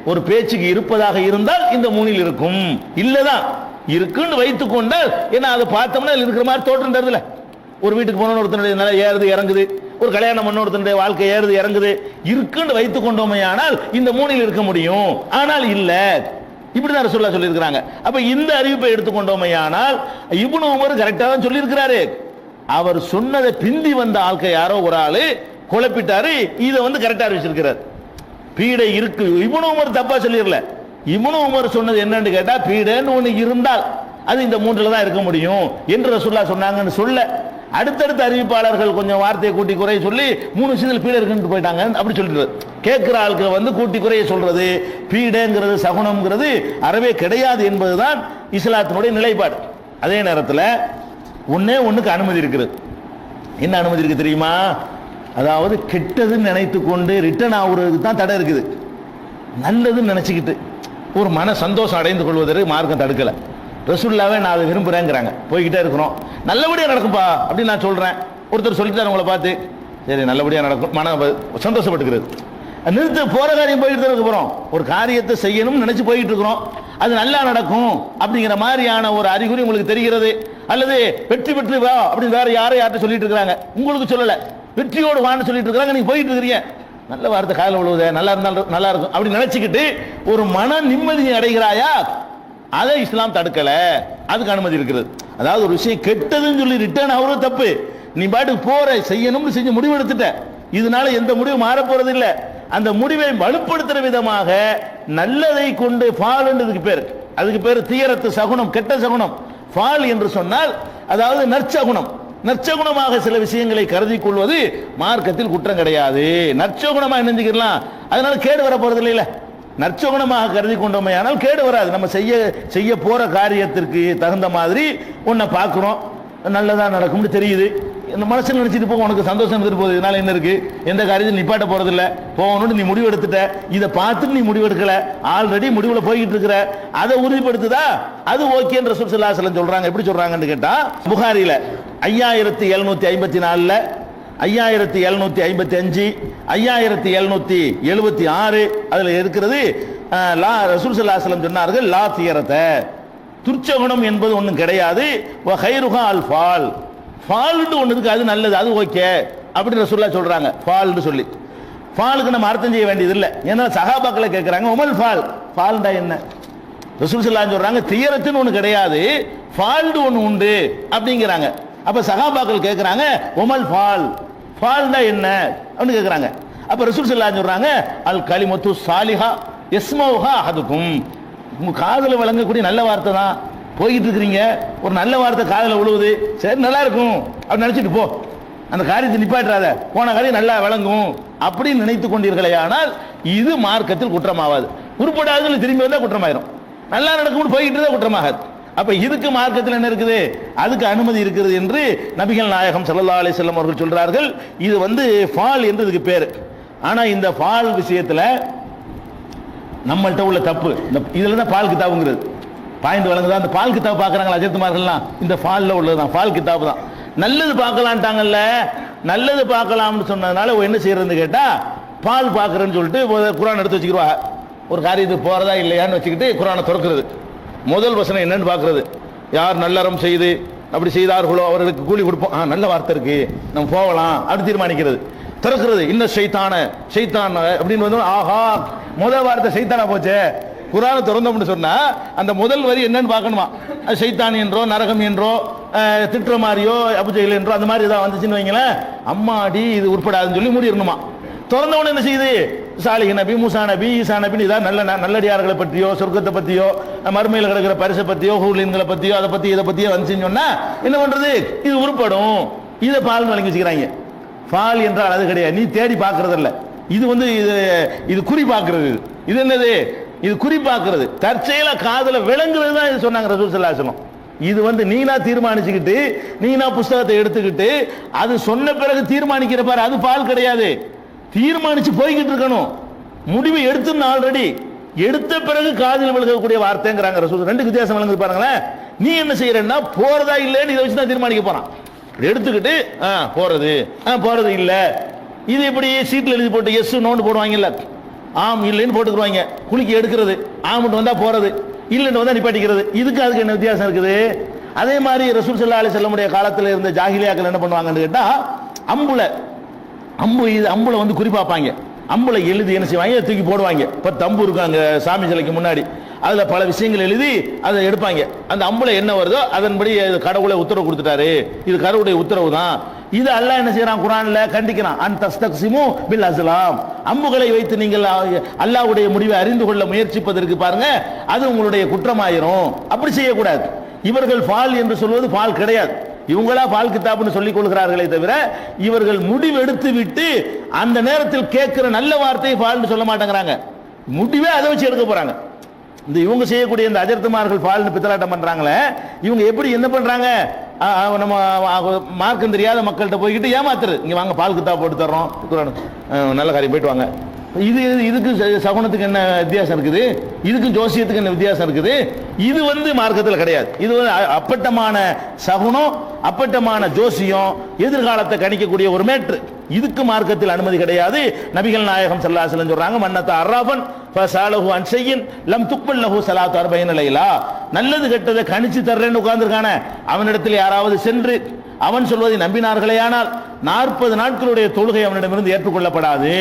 ஒரு பேச்சுக்கு இருப்பதாக இருந்தால் இந்த 3இல் இருக்கும், இல்லதான் இருக்குன்னு வைத்துக் கொண்டால், ஏன்னா அதை பார்த்தோம்னா இருக்கிற மாதிரி தோற்றம் தருதுல. ஒரு வீட்டுக்கு போன ஒருத்தனுடைய நிலை ஏறுது இறங்குது, ஒரு கல்யாணம் பண்ண ஒருத்தனுடைய வாழ்க்கை ஏறுது இறங்குது, இருக்குன்னு வைத்துக் கொண்டோமே ஆனால் இந்த 3இல் இருக்க முடியும், ஆனால் இல்ல. இப்படிதான் ரசூலுல்லாஹ் சொல்லி இருக்கிறாங்க. அப்ப இந்த அறிவிப்பை எடுத்துக்கொண்டோமே ஆனால் இப்னு உமர் கரெக்டா தான் சொல்லி இருக்கிறாரு. அவர் சொன்னதை பிந்தி வந்த ஆட்கள் யாரோ ஒரு ஆளு குழப்பிட்டாரு, இதை கரெக்டா அறிவிச்சிருக்கிறார். பீடை இருக்கு, இப்னு உமர் தப்பா சொல்லிடல. இப்னு உமர் சொன்னது என்னன்னு கேட்டா, பீடைன்னு ஒண்ணு இருந்தால் அது இந்த 3ல தான் இருக்க முடியும் என்று ரசூலுல்லாஹ் சொன்னாங்கன்னு சொல்ல, அடுத்தடுத்த அறிவிப்பாளர்கள் கொஞ்சம் வார்த்தையை கூட்டி குறைய சொல்லி 3 விஷயத்தில் பீடை இருக்குன்னு போயிட்டாங்க. அப்படி சொல்லிட்டு கேட்கிற ஆட்கள் கூட்டி குறைய சொல்றது, பீடைங்கிறது சகுனம்ங்கிறது அறவே கிடையாது என்பதுதான் இஸ்லாத்தினுடைய நிலைப்பாடு. அதே நேரத்தில் ஒண்ணுக்கு அனுமதி இருக்குது. என்ன அனுமதி இருக்கு தெரியுமா? அதாவது கெட்டதுன்னு நினைத்து கொண்டு ரிட்டர்ன் ஆகுறதுக்கு தான் தடை இருக்குது. நல்லதுன்னு நினைச்சுக்கிட்டு ஒரு மன சந்தோஷம் அடைந்து கொள்வதற்கு மார்க்கம் தடுக்கல. ரசூலுல்லாஹ்வே நான் அதை விரும்புறேங்கிறாங்க, போய்கிட்டே இருக்கிறோம், நல்லபடியா நடக்கும்பா அப்படின்னு நான் சொல்றேன். ஒருத்தர் சொல்லிட்டாரு உங்களை பார்த்து, சரி நல்லபடியா நடக்கும், மன சந்தோஷப்பட்டுக்கிறது. நிறுத்த போற காரியம் போயிட்டு இருக்க போறோம், ஒரு காரியத்தை செய்யணும்னு நினைச்சு போயிட்டு இருக்கிறோம், அது நல்லா நடக்கும் அப்படிங்கிற மாதிரியான ஒரு அறிகுறி உங்களுக்கு தெரிகிறது. அல்லது வெற்றி பெற்று வா அப்படின்னு வேற யார்கிட்ட சொல்லிட்டு இருக்காங்க, உங்களுக்கு சொல்லல, வெற்றியோடு வான்னு சொல்லிட்டு இருக்காங்க, நீங்க போயிட்டு இருக்கிறீங்க, நல்ல வார்த்தை காதல விழுவுதே, நல்லா இருந்தாலும் நல்லா இருக்கும் அப்படி நினைச்சுக்கிட்டு ஒரு மன நிம்மதியை அடைகிறாயா, அதை இஸ்லாம் தடுக்கல, அதுக்கு அனுமதி இருக்கிறது. அதாவது ஒரு விஷயம் கெட்டதுன்னு சொல்லி ரிட்டர்ன் ஆகுறது தப்பு. நீ பாட்டுக்கு போற, செய்யணும்னு செஞ்சு முடிவு எடுத்துட்ட, இதனால எந்த முடிவு மாற போறது இல்ல. அந்த முடிவை வலுப்படுத்துற விதமாக நல்லதை கொண்டு ஃபால் என்றதுக்கு பேர், அதுக்கு பேர் தீயரத்து சகுனம், கெட்ட சகுனம். ஃபால் என்று சொன்னால் அதாவது நற்சகுனம். நற்சகுணமாக சில விஷயங்களை கருதி கொள்வது மார்க்கத்தில் குற்றம் கிடையாது. நற்சகுணமா நினைஞ்சுக்கலாம், அதனால கேடு வர போறது இல்ல. நற்சகுணமாக கருதி கொண்டோமே ஆனால் கேடு வராது. நம்ம செய்ய போற காரியத்திற்கு தகுந்த மாதிரி உன்னை பார்க்கிறோம், நல்லதா நடக்கும்னு தெரியுது, இந்த மனசில் நினைச்சிட்டு போக, உனக்கு சந்தோஷம் இருந்துட்டு போகுது, இதனால என்ன இருக்கு, எந்த காரியத்தையும் நிப்பாட்ட போறது இல்ல, போகணும்னு நீ முடிவு எடுத்துட்ட, இதை பார்த்துட்டு நீ முடிவு எடுக்கல, ஆல்ரெடி முடிவுல போய்கிட்டு இருக்கிற, அதை உறுதிப்படுத்துதா, அது ஓகேன்னு ரசூல் ஸல்லல்லாஹு அலைஹி வஸல்லம் சொல்றாங்க. எப்படி சொல்றாங்கன்னு கேட்டா, புகாரில 5754, 5755, 5776 அதுல இருக்கிறது. ரசூல் ஸல்லல்லாஹு அலைஹி வஸல்லம் சொன்னார்கள், லா தியரத்தை, துர்ச்சகுணம் என்பது ஒன்றும் கிடையாது, வ கைருஹா அல் ஃபால், ஃபால்னு ஒன்று இருக்கு, அது நல்லது, அது ஓகே அப்படின்னு ரசூலுல்லாஹ் சொல்றாங்க. ஃபால்னு சொல்லி ஃபாலுக்கு நம்ம அர்த்தம் செய்ய வேண்டியது இல்லை. ஏன்னா சஹாபாக்களை கேட்கிறாங்க, உமல் ஃபால், ஃபால்டா என்ன? ரசூல் ஸல்லல்லாஹு அலைஹி சொல்றாங்க, தியரத்துன்னு ஒன்று கிடையாது, ஃபால்டு ஒன்று உண்டு அப்படிங்கிறாங்க. அப்ப சஹாபாக்கள் கேட்கிறாங்க, உமல் ஃபால், ஃபால்டா என்ன அப்படின்னு கேட்கிறாங்க. அப்ப ரசூல் ஸல்லல்லாஹு அலைஹி சொல்றாங்க, அல் கலிமத்து சாலிஹா யஸ்மௌஹா அஹதுக்கும், உங்க காதல வழங்கக்கூடிய நல்ல வார்த்தை தான், போயிட்டு இருக்கிறீங்க, ஒரு நல்ல வார்த்தை காதல விழுவுது, சரி நல்லா இருக்கும் அப்படின்னு நினைச்சிட்டு போ, அந்த காரியத்தை நிப்பாட்டாத, போன காரியம் நல்லா விளங்கும் அப்படின்னு நினைத்து கொண்டீர்களே ஆனால் இது மார்க்கத்தில் குற்றமாகாது. உருப்படாதுன்னு திரும்பி வந்தா குற்றமாயிரும், நல்லா நடக்கும்னு போயிட்டு இருந்தா குற்றமாகாது. அப்ப இதுக்கு மார்க்கத்தில் என்ன இருக்குது, அதுக்கு அனுமதி இருக்கிறது என்று நபிகள் நாயகம் ஸல்லல்லாஹு அலைஹி வஸல்லம் அவர்கள் சொல்றார்கள். இது ஃபால் என்று இதுக்கு பேரு. ஆனா இந்த ஃபால் விஷயத்துல நம்மள்ட்ட உள்ள தப்பு, இதுல தான் பால் கிதாபுங்கிறது பாயிண்ட் வழங்குதா. அந்த பால் கிதாப் பார்க்குறாங்களா அஜர்த்துமார்கள்லாம், இந்த ஃபாலில் உள்ளதுதான் பால் கிதாப் தான். நல்லது பார்க்கலான்ட்டாங்கல்ல, நல்லது பார்க்கலாம்னு சொன்னதுனால என்ன செய்யறதுன்னு கேட்டா, பால் பார்க்குறேன்னு சொல்லிட்டு குர்ஆன் எடுத்து வச்சுக்கிடுவாங்க. ஒரு காரியத்துக்கு போறதா இல்லையான்னு வச்சுக்கிட்டு குர்ஆனை திறக்கிறது, முதல் வசனம் என்னன்னு பார்க்கறது, யார் நல்லறம் செய்து அப்படி செய்தார்களோ அவர்களுக்கு கூலி கொடுப்போம், நல்ல வார்த்தை இருக்கு நம்ம போகலாம் அப்படி தீர்மானிக்கிறது. திறக்கிறது, இன்னும் ஷைத்தான் அப்படின்னு வந்து, ஆஹா முதல் வார்த்தை ஷைத்தானா போச்சே, குர்ஆனை திறந்தோம்னு சொன்னா அந்த முதல் வரி என்னன்னு பார்க்கணுமா, ஷைத்தான் என்றோ நரகம் என்றோ திட்டுற மாதிரியோ அபுஜெயில் என்றோ அந்த மாதிரி ஏதாவது வந்துச்சுன்னு வைங்களேன், அம்மாடி இது உட்படாதுன்னு சொல்லி மூடிடணுமா. திறந்தவன என்ன செய்யுது, சாலிஹ் நபி, மூசா நபி, ஈசா நபி, இதான் நல்லடியார்களை பற்றியோ சொர்க்கத்தை பற்றியோ மறுமையில் கிடக்கிற பரிசை பற்றியோ ஹூர்லீன்களை பற்றியோ அதை பற்றி இதை பற்றியோ வந்துச்சுன்னு சொன்னா என்ன பண்றது, இது உருப்படும், இதை பால் வழங்கி வச்சுக்கிறாங்க. ஃபால் என்றால் அது கிடையாது. நீ தேடி பார்க்கறது இல்ல. இது வந்து இது குறி பார்க்கிறது. இது என்னது? இது குறி பார்க்கிறது. தற்செயல காதுல விளங்குறது தான் இது சொன்னாங்க ரசூல் ஸல்லல்லாஹு அலைஹி வஸல்லம். இது வந்து நீனா தீர்மானிச்சுக்கிட்டு நீனா புஸ்தகத்தை எடுத்துக்கிட்டு அது சொன்ன பிறகு தீர்மானிக்கிற பாரு, அது பால் கிடையாது. தீர்மானிச்சு போய்கிட்டு இருக்கணும். முடிவு எடுத்துன்னு ஆல்ரெடி எடுத்த பிறகு காதில் விழுகக்கூடிய வார்த்தைங்கிறாங்க ரசூல். ரெண்டு வித்தியாசம் விளங்குது பாருங்களேன். நீ என்ன செய்யறன்னா போறதா இல்லைன்னு இதை வச்சு தான் தீர்மானிக்க போறான். எடுத்துக்கிட்டு போறது போறது இல்ல. இது எப்படி சீட்ல எழுதி போட்டு எஸ் நோண்டு போடுவாங்கல்ல, ஆம் இல்லைன்னு போட்டுக்குருவாங்க. குளிக்க எடுக்கிறது, ஆம்னு வந்தா போறது, இல்லைன்னு வந்தா நிப்பாட்டிக்கிறது. இதுக்கு அதுக்கு என்ன வித்தியாசம் இருக்குது? அதே மாதிரி ரசூல் ஸல்லல்லாஹு அலைஹி வஸல்லம் காலத்தில் இருந்த ஜாஹிலியாக்கள் என்ன பண்ணுவாங்கன்னு கேட்டா, அம்புல வந்து குறிப்பாப்பாங்க. அம்புல எழுதி என்ன செய்வாங்க, தூக்கி போடுவாங்க. இப்போ தம்பு இருக்காங்க சாமி சிலைக்கு முன்னாடி, அதில் பல விஷயங்கள் எழுதி அதை எடுப்பாங்க. அந்த அம்புல என்ன வருதோ அதன்படி கடவுளை உத்தரவு கொடுத்துட்டாரு, இது கடவுளுடைய உத்தரவு தான். இது அல்லாஹ் என்ன செய்யறான், குர்ஆன்ல கண்டிக்கிறான். அன் தஸ்தக்ஸிமு பில் அஸ்லாம், அம்புகளை வைத்து நீங்கள் அல்லாஹ்வுடைய முடிவை அறிந்து கொள்ள முயற்சிப்பதற்கு பாருங்க, அது உங்களுடைய குற்றமாயிரும். அப்படி செய்யக்கூடாது. இவர்கள் ஃபால் என்று சொல்வது ஃபால் கிடையாது. இவங்களா பால் கிதாப்னு சொல்லிக் கொள்கிறார்களே தவிர இவர்கள் முடிவெடுத்து விட்டு அந்த நேரத்தில் கேட்கிற நல்ல வார்த்தையை ஃபால்னு சொல்ல மாட்டேங்கிறாங்க. முடிவே அதை வச்சு எடுக்க போறாங்க. இந்த இவங்க செய்யக்கூடிய இந்த அஜர்த்துமார்கள் ஃபால்னு பித்தலாட்டம் பண்றாங்களே, இவங்க எப்படி என்ன பண்றாங்க, நம்ம மார்க்கம் தெரியாத மக்கள்கிட்ட போய்கிட்டு ஏமாத்துறது. இங்க வாங்க பால் கிதாப் போட்டு தர்றோம், நல்ல காரியம் போயிட்டு வாங்க. இதுக்கு சகுனத்துக்கு என்ன வித்தியாசம் இருக்குது? இதுக்கும் ஜோசியத்துக்கு என்ன வித்தியாசம் இருக்குது? இது வந்து மார்க்கத்தில் கிடையாது. இது வந்து அப்பட்டமான சகுனம், அப்பட்டமான ஜோசியம், எதிர்காலத்தை கணிக்கக்கூடிய ஒரு மேற்று. இதுக்கு மார்க்கத்தில் அனுமதி கிடையாது. நபிகள் நாயகம் ஸல்லல்லாஹு அலைஹி வஸல்லம் சொல்றாங்க, மன்னத அர்ராஃபன் ஃபஸாலஹு அன் ஷையின் லம் துக்பல் லஹு ஸலாத்து 40 லைலா. நல்லது கெட்டதை கணிச்சு தர்றேன்னு உட்கார்ந்திருக்கானே, அவனிடத்தில் யாராவது சென்று அவன் சொல்வதை நம்பினார்களேயானால் 40 நாட்களுடைய தொழுகை அவனிடமிருந்து ஏற்றுக்கொள்ளப்படாது.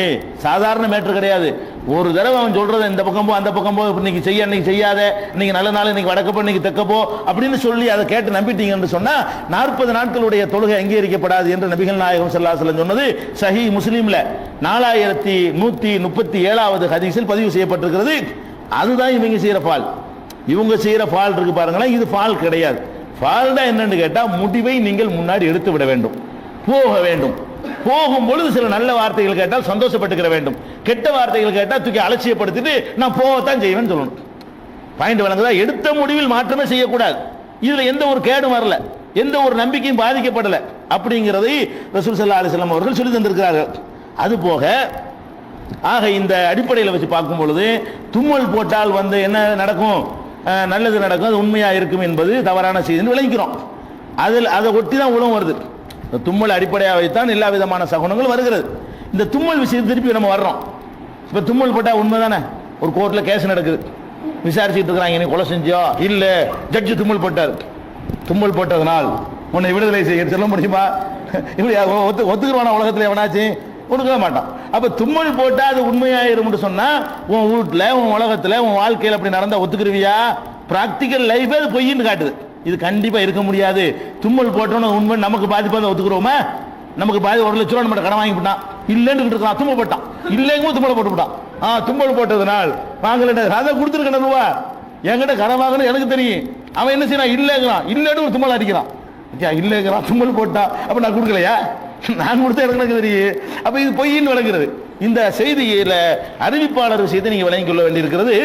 சாதாரண மேற்று கிடையாது. ஒரு தடவை அவன் சொல்றதை இந்த பக்கம் போ அந்த பக்கம் போ, இன்னைக்கு செய்ய இன்னைக்கு செய்யாத, இன்னைக்கு நல்ல நாள் இன்னைக்கு வடக்கப்போ இன்னைக்கு தெக்கப்போ அப்படின்னு சொல்லி அதை கேட்டு நம்பிட்டீங்கன்னு சொன்னா 40 நாட்களுடைய தொழுகை அங்கீகரிக்கப்படாது என்று நபிகள் நாயகம் ஸல்லல்லாஹு அலைஹி வஸல்லம் சொன்னது சஹீஹ் முஸ்லிம்ல 4117வது ஹதீஸில் பதிவு செய்யப்பட்டிருக்கிறது. அதுதான் இவங்க செய்யற ஃபால். இவங்க செய்யற ஃபால் இருக்கு பாருங்களேன், இது ஃபால் கிடையாது. ஃபால்டா என்னன்னு கேட்டா, முடிவை நீங்கள் முன்னாடி எடுத்து விட வேண்டும், போக வேண்டும். போகும் பொழுது சில நல்ல வார்த்தைகள் கேட்டால் சந்தோஷப்பட்டுக்கிற வேண்டும், கெட்ட வார்த்தைகள் கேட்டால் தூக்கி அலட்சியப்படுத்திட்டு நான் போகத்தான் செய்வேன் சொல்லணும். பாயிண்ட் வழங்குதா? எடுத்த முடிவில் மாற்றமே செய்யக்கூடாது. இதுல எந்த ஒரு கேடும் வரல, எந்த ஒரு நம்பிக்கையும் பாதிக்கப்படல அப்படிங்கிறதை ரசூல் ஸல்லல்லாஹு அலைஹி வஸல்லம் அவர்கள் சொல்லி தந்திருக்கிறார்கள். அது போக ஆக இந்த அடிப்படையில் வச்சு பார்க்கும் பொழுது தும்மல் போட்டால் வந்து என்ன நடக்கும், நல்லது நடக்கும், அது உண்மையா இருக்கும் என்பது தவறான செய்தின்னு விளங்கிக்கிறோம். அதில் அதை ஒட்டி தான் உலகம் வருது. தும்மல் அடிப்படையாக வைத்தான் எல்லா விதமான சகுனங்கள் வருகிறது. இந்த தும்மல் விஷயம் திருப்பி நம்ம வர்றோம். இப்போ தும்மல் போட்டால் உண்மை தானே? ஒரு கோர்ட்டில் கேஸ் நடக்குது, விசாரிச்சுட்டு இருக்கிறாங்க, நீ கொலை செஞ்சியோ இல்லை, ஜட்ஜு தும்மல் போட்டார், தும்மல் போட்டதனால் உன்னை விடுதலை செய்ய சொல்ல முடியுமா? இப்படி ஒத்துக்குருவானா உலகத்தில் எவனாச்சு? கொடுக்க மாட்டான். அப்ப தும்மல் போட்டா அது உண்மையாயிரும் சொன்னா உன் வீட்டுல உன் உலகத்துல உன் வாழ்க்கையில் அப்படி நடந்தா ஒத்துக்குருவியா? பிராக்டிக்கல் லைஃப் அது பொய்ன்னு காட்டுது. இது கண்டிப்பா இருக்க முடியாது. தும்மல் போட்டோன்னு உண்மை நமக்கு பாதிப்பாக ஒத்துக்குருவோமா? நமக்கு பாதி 1 லட்ச ரூபா நம்ம கடன் வாங்கி விட்டான், இல்லைன்னு இருக்கான், தும்மல் போட்டான், இல்லைங்க தும்மல் போட்டு விட்டான். தும்மல் போட்டதுனால் வாங்கல அதை கொடுத்துருக்கணும் ரூபா, என்கிட்ட கடன் வாங்கணும் எனக்கு தெரியும். அவன் என்ன செய்யறான், இல்லைங்கிறான், இல்லைன்னு ஒரு தும்மல் அடிக்கிறான், இல்லைங்கிறான், தும்மல் போட்டா அப்ப நான் கொடுக்கலையா, நான் கொடுத்த எனக்கு தெரியும். அப்ப இது பொய்ன்னு விளங்குறது. இந்த செய்தியில அறிவிப்பாளர் விஷயத்தை நீங்க விளங்கிக் கொள்ள வேண்டியிருக்கிறது.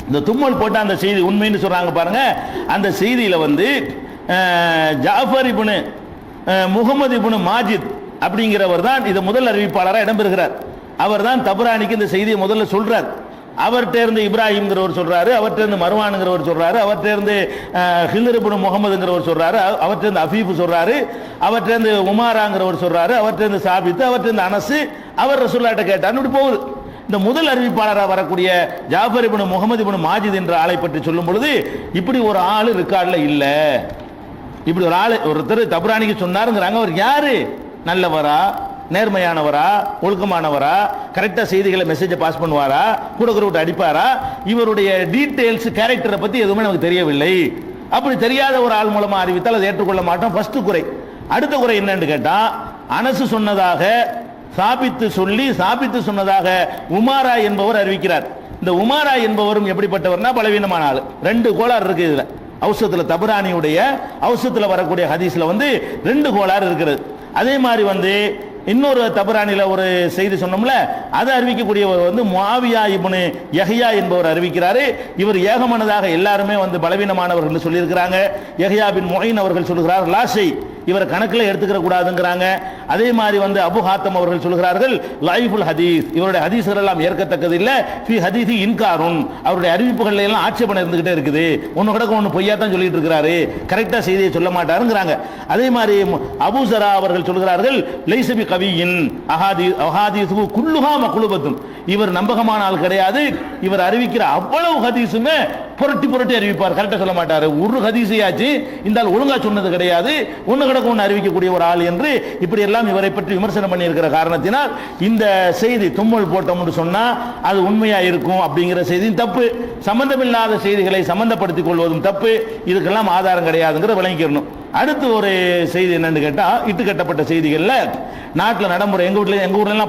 இந்த தும்மல் போட்ட அந்த செய்தி உண்மைன்னு சொல்றாங்க பாருங்க. அந்த செய்தியில வந்து ஜாஃபர் இப்னு முகமது இப்னு மாஜித் அப்படிங்கிறவர் தான் இது முதல் அறிவிப்பாளராக இடம்பெறுகிறார். அவர் தான் தபரானிக்கு இந்த செய்தியை முதல்ல சொல்றார். அவர்கிட்ட இருந்து இப்ராஹிம்ங்கிறவர் சொல்றாரு, அவர்கிட்ட இருந்து மர்வானுங்கிறவர் சொல்றாரு, அவர்கிட்ட இருந்து ஹில்ர் இப்னு முகமதுங்கிறவர் சொல்றாரு, அவர்கிட்ட இருந்து அஃபீஃப் சொல்றாரு, அவர்கிட்ட இருந்து உமாராங்கிறவர் சொல்றாரு, அவர்கிட்ட இருந்து சாபித், அவர்கிட்ட இருந்து அனஸ், அவர் ரசூலுல்லாஹ்ட்ட கேட்டார்னு இப்படி போகுது. இந்த முதல் அறிவிப்பாளராக வரக்கூடிய ஜாஃபர் இப்னு முகமது இப்னு மாஜித் என்ற ஆளை பற்றி சொல்லும் பொழுது இப்படி ஒரு ஆள் ரெக்கார்ட்ல இல்ல, இப்படி ஒரு ஆள் ஒருத்தர் தபரானிக்கு சொன்னாருங்கிறாங்க. அவர் யாரு? நல்லவரா, நேர்மையானவரா, ஒழுக்கமானவரா, கரெக்டா செய்திகளை மெசேஜை பாஸ் பண்ணுவாரா, கூட விட்டு அடிப்பாரா, இவருடைய டீடைல்ஸ் கேரக்டரை பத்தி எதுவுமே நமக்கு தெரியவில்லை. அப்படி தெரியாத ஒரு ஆள் மூலமா அறிவித்தால் அதை ஏற்றுக்கொள்ள மாட்டோம். ஃபர்ஸ்ட் குறை. அடுத்த குறை என்னன்னு கேட்டா, அனசு சொன்னதாக சாபித்து சொல்லி சாபித்து சொன்னதாக உமாரா என்பவர் அறிவிக்கிறார். இந்த உமாரா என்பவரும் எப்படிப்பட்டவர்னா பலவீனமான ஆள். 2 கோளாறு இருக்கு இதுல. ஔசத்துல தபரானியுடைய ஔசத்துல வரக்கூடிய ஹதீஸ்ல வந்து 2 கோளாறு இருக்கிறது. அதே மாதிரி வந்து இன்னொரு தபரானில ஒரு செய்தி சொன்னோம்ல, அதை அறிவிக்கக்கூடியவர் வந்து முஆவியா இப்னு யஹ்யா என்பவர் அறிவிக்கிறாரு. இவர் ஏகமனதாக எல்லாருமே வந்து பலவீனமானவர்கள் சொல்லியிருக்கிறாங்க. யஹ்யா பின் முயின் அவர்கள் சொல்கிறார் லாஷை, இவர் கணக்கில் எடுத்துக்கிற கூடாதுங்கிறாங்க. அதே மாதிரி வந்து அபு ஹாத்தம் அவர்கள் சொல்கிறார்கள் லைஃபுல் ஹதீஸ், இவருடைய ஹதீஸ்கள் எல்லாம் ஏற்கத்தக்கது இல்ல. ஃபி ஹதீஸி இன்காருன், அவருடைய அறிவிப்புகள் எல்லாம் ஆட்சேபனை இருந்துகிட்டே இருக்குது. ஒன்னு கிடக்க ஒன்னு பொய்யா தான் சொல்லிட்டு இருக்கிறாரு, கரெக்டா செய்தியை சொல்ல மாட்டாருங்கிறாங்க. அதே மாதிரி அபூ ஸரா அவர்கள் சொல்கிறார்கள் லைஸ பி கவியின் அஹாதீஸு குல்லுஹா மக்லூபத்துன், இவர் நம்பகமான ஆள் கிடையாது. இவர் அறிவிக்கிற அவ்வளவு ஹதீஸுமே புரட்டி புரட்டி அறிவிப்பார், கரெக்டா சொல்ல மாட்டாரு. ஒரு ஹதீஸையாச்சு இந்த ஆள் ஒழுங்கா சொன்னது கிடையாது, ஒன்னு கிடக்க ஒன்று அறிவிக்கக்கூடிய ஒரு ஆள் என்று இப்படி எல்லாம் இவரை பற்றி விமர்சனம் பண்ணி இருக்கிற காரணத்தினால் இந்த செய்தி தும்மல் போட்டோம்னு சொன்னா அது உண்மையா இருக்கும் அப்படிங்கிற செய்தியும் தப்பு. சம்பந்தமில்லாத செய்திகளை சம்பந்தப்படுத்திக் கொள்வதும் தப்பு. இதுக்கெல்லாம் ஆதாரம் கிடையாதுங்கிற விளங்கிக்கணும். அடுத்து ஒரு செய்தி என்னன்னு கேட்டா, இட்டு கட்டப்பட்ட செய்திகள்ல நாட்டில் நடைமுறை எங்க ஊர்ல எல்லாம்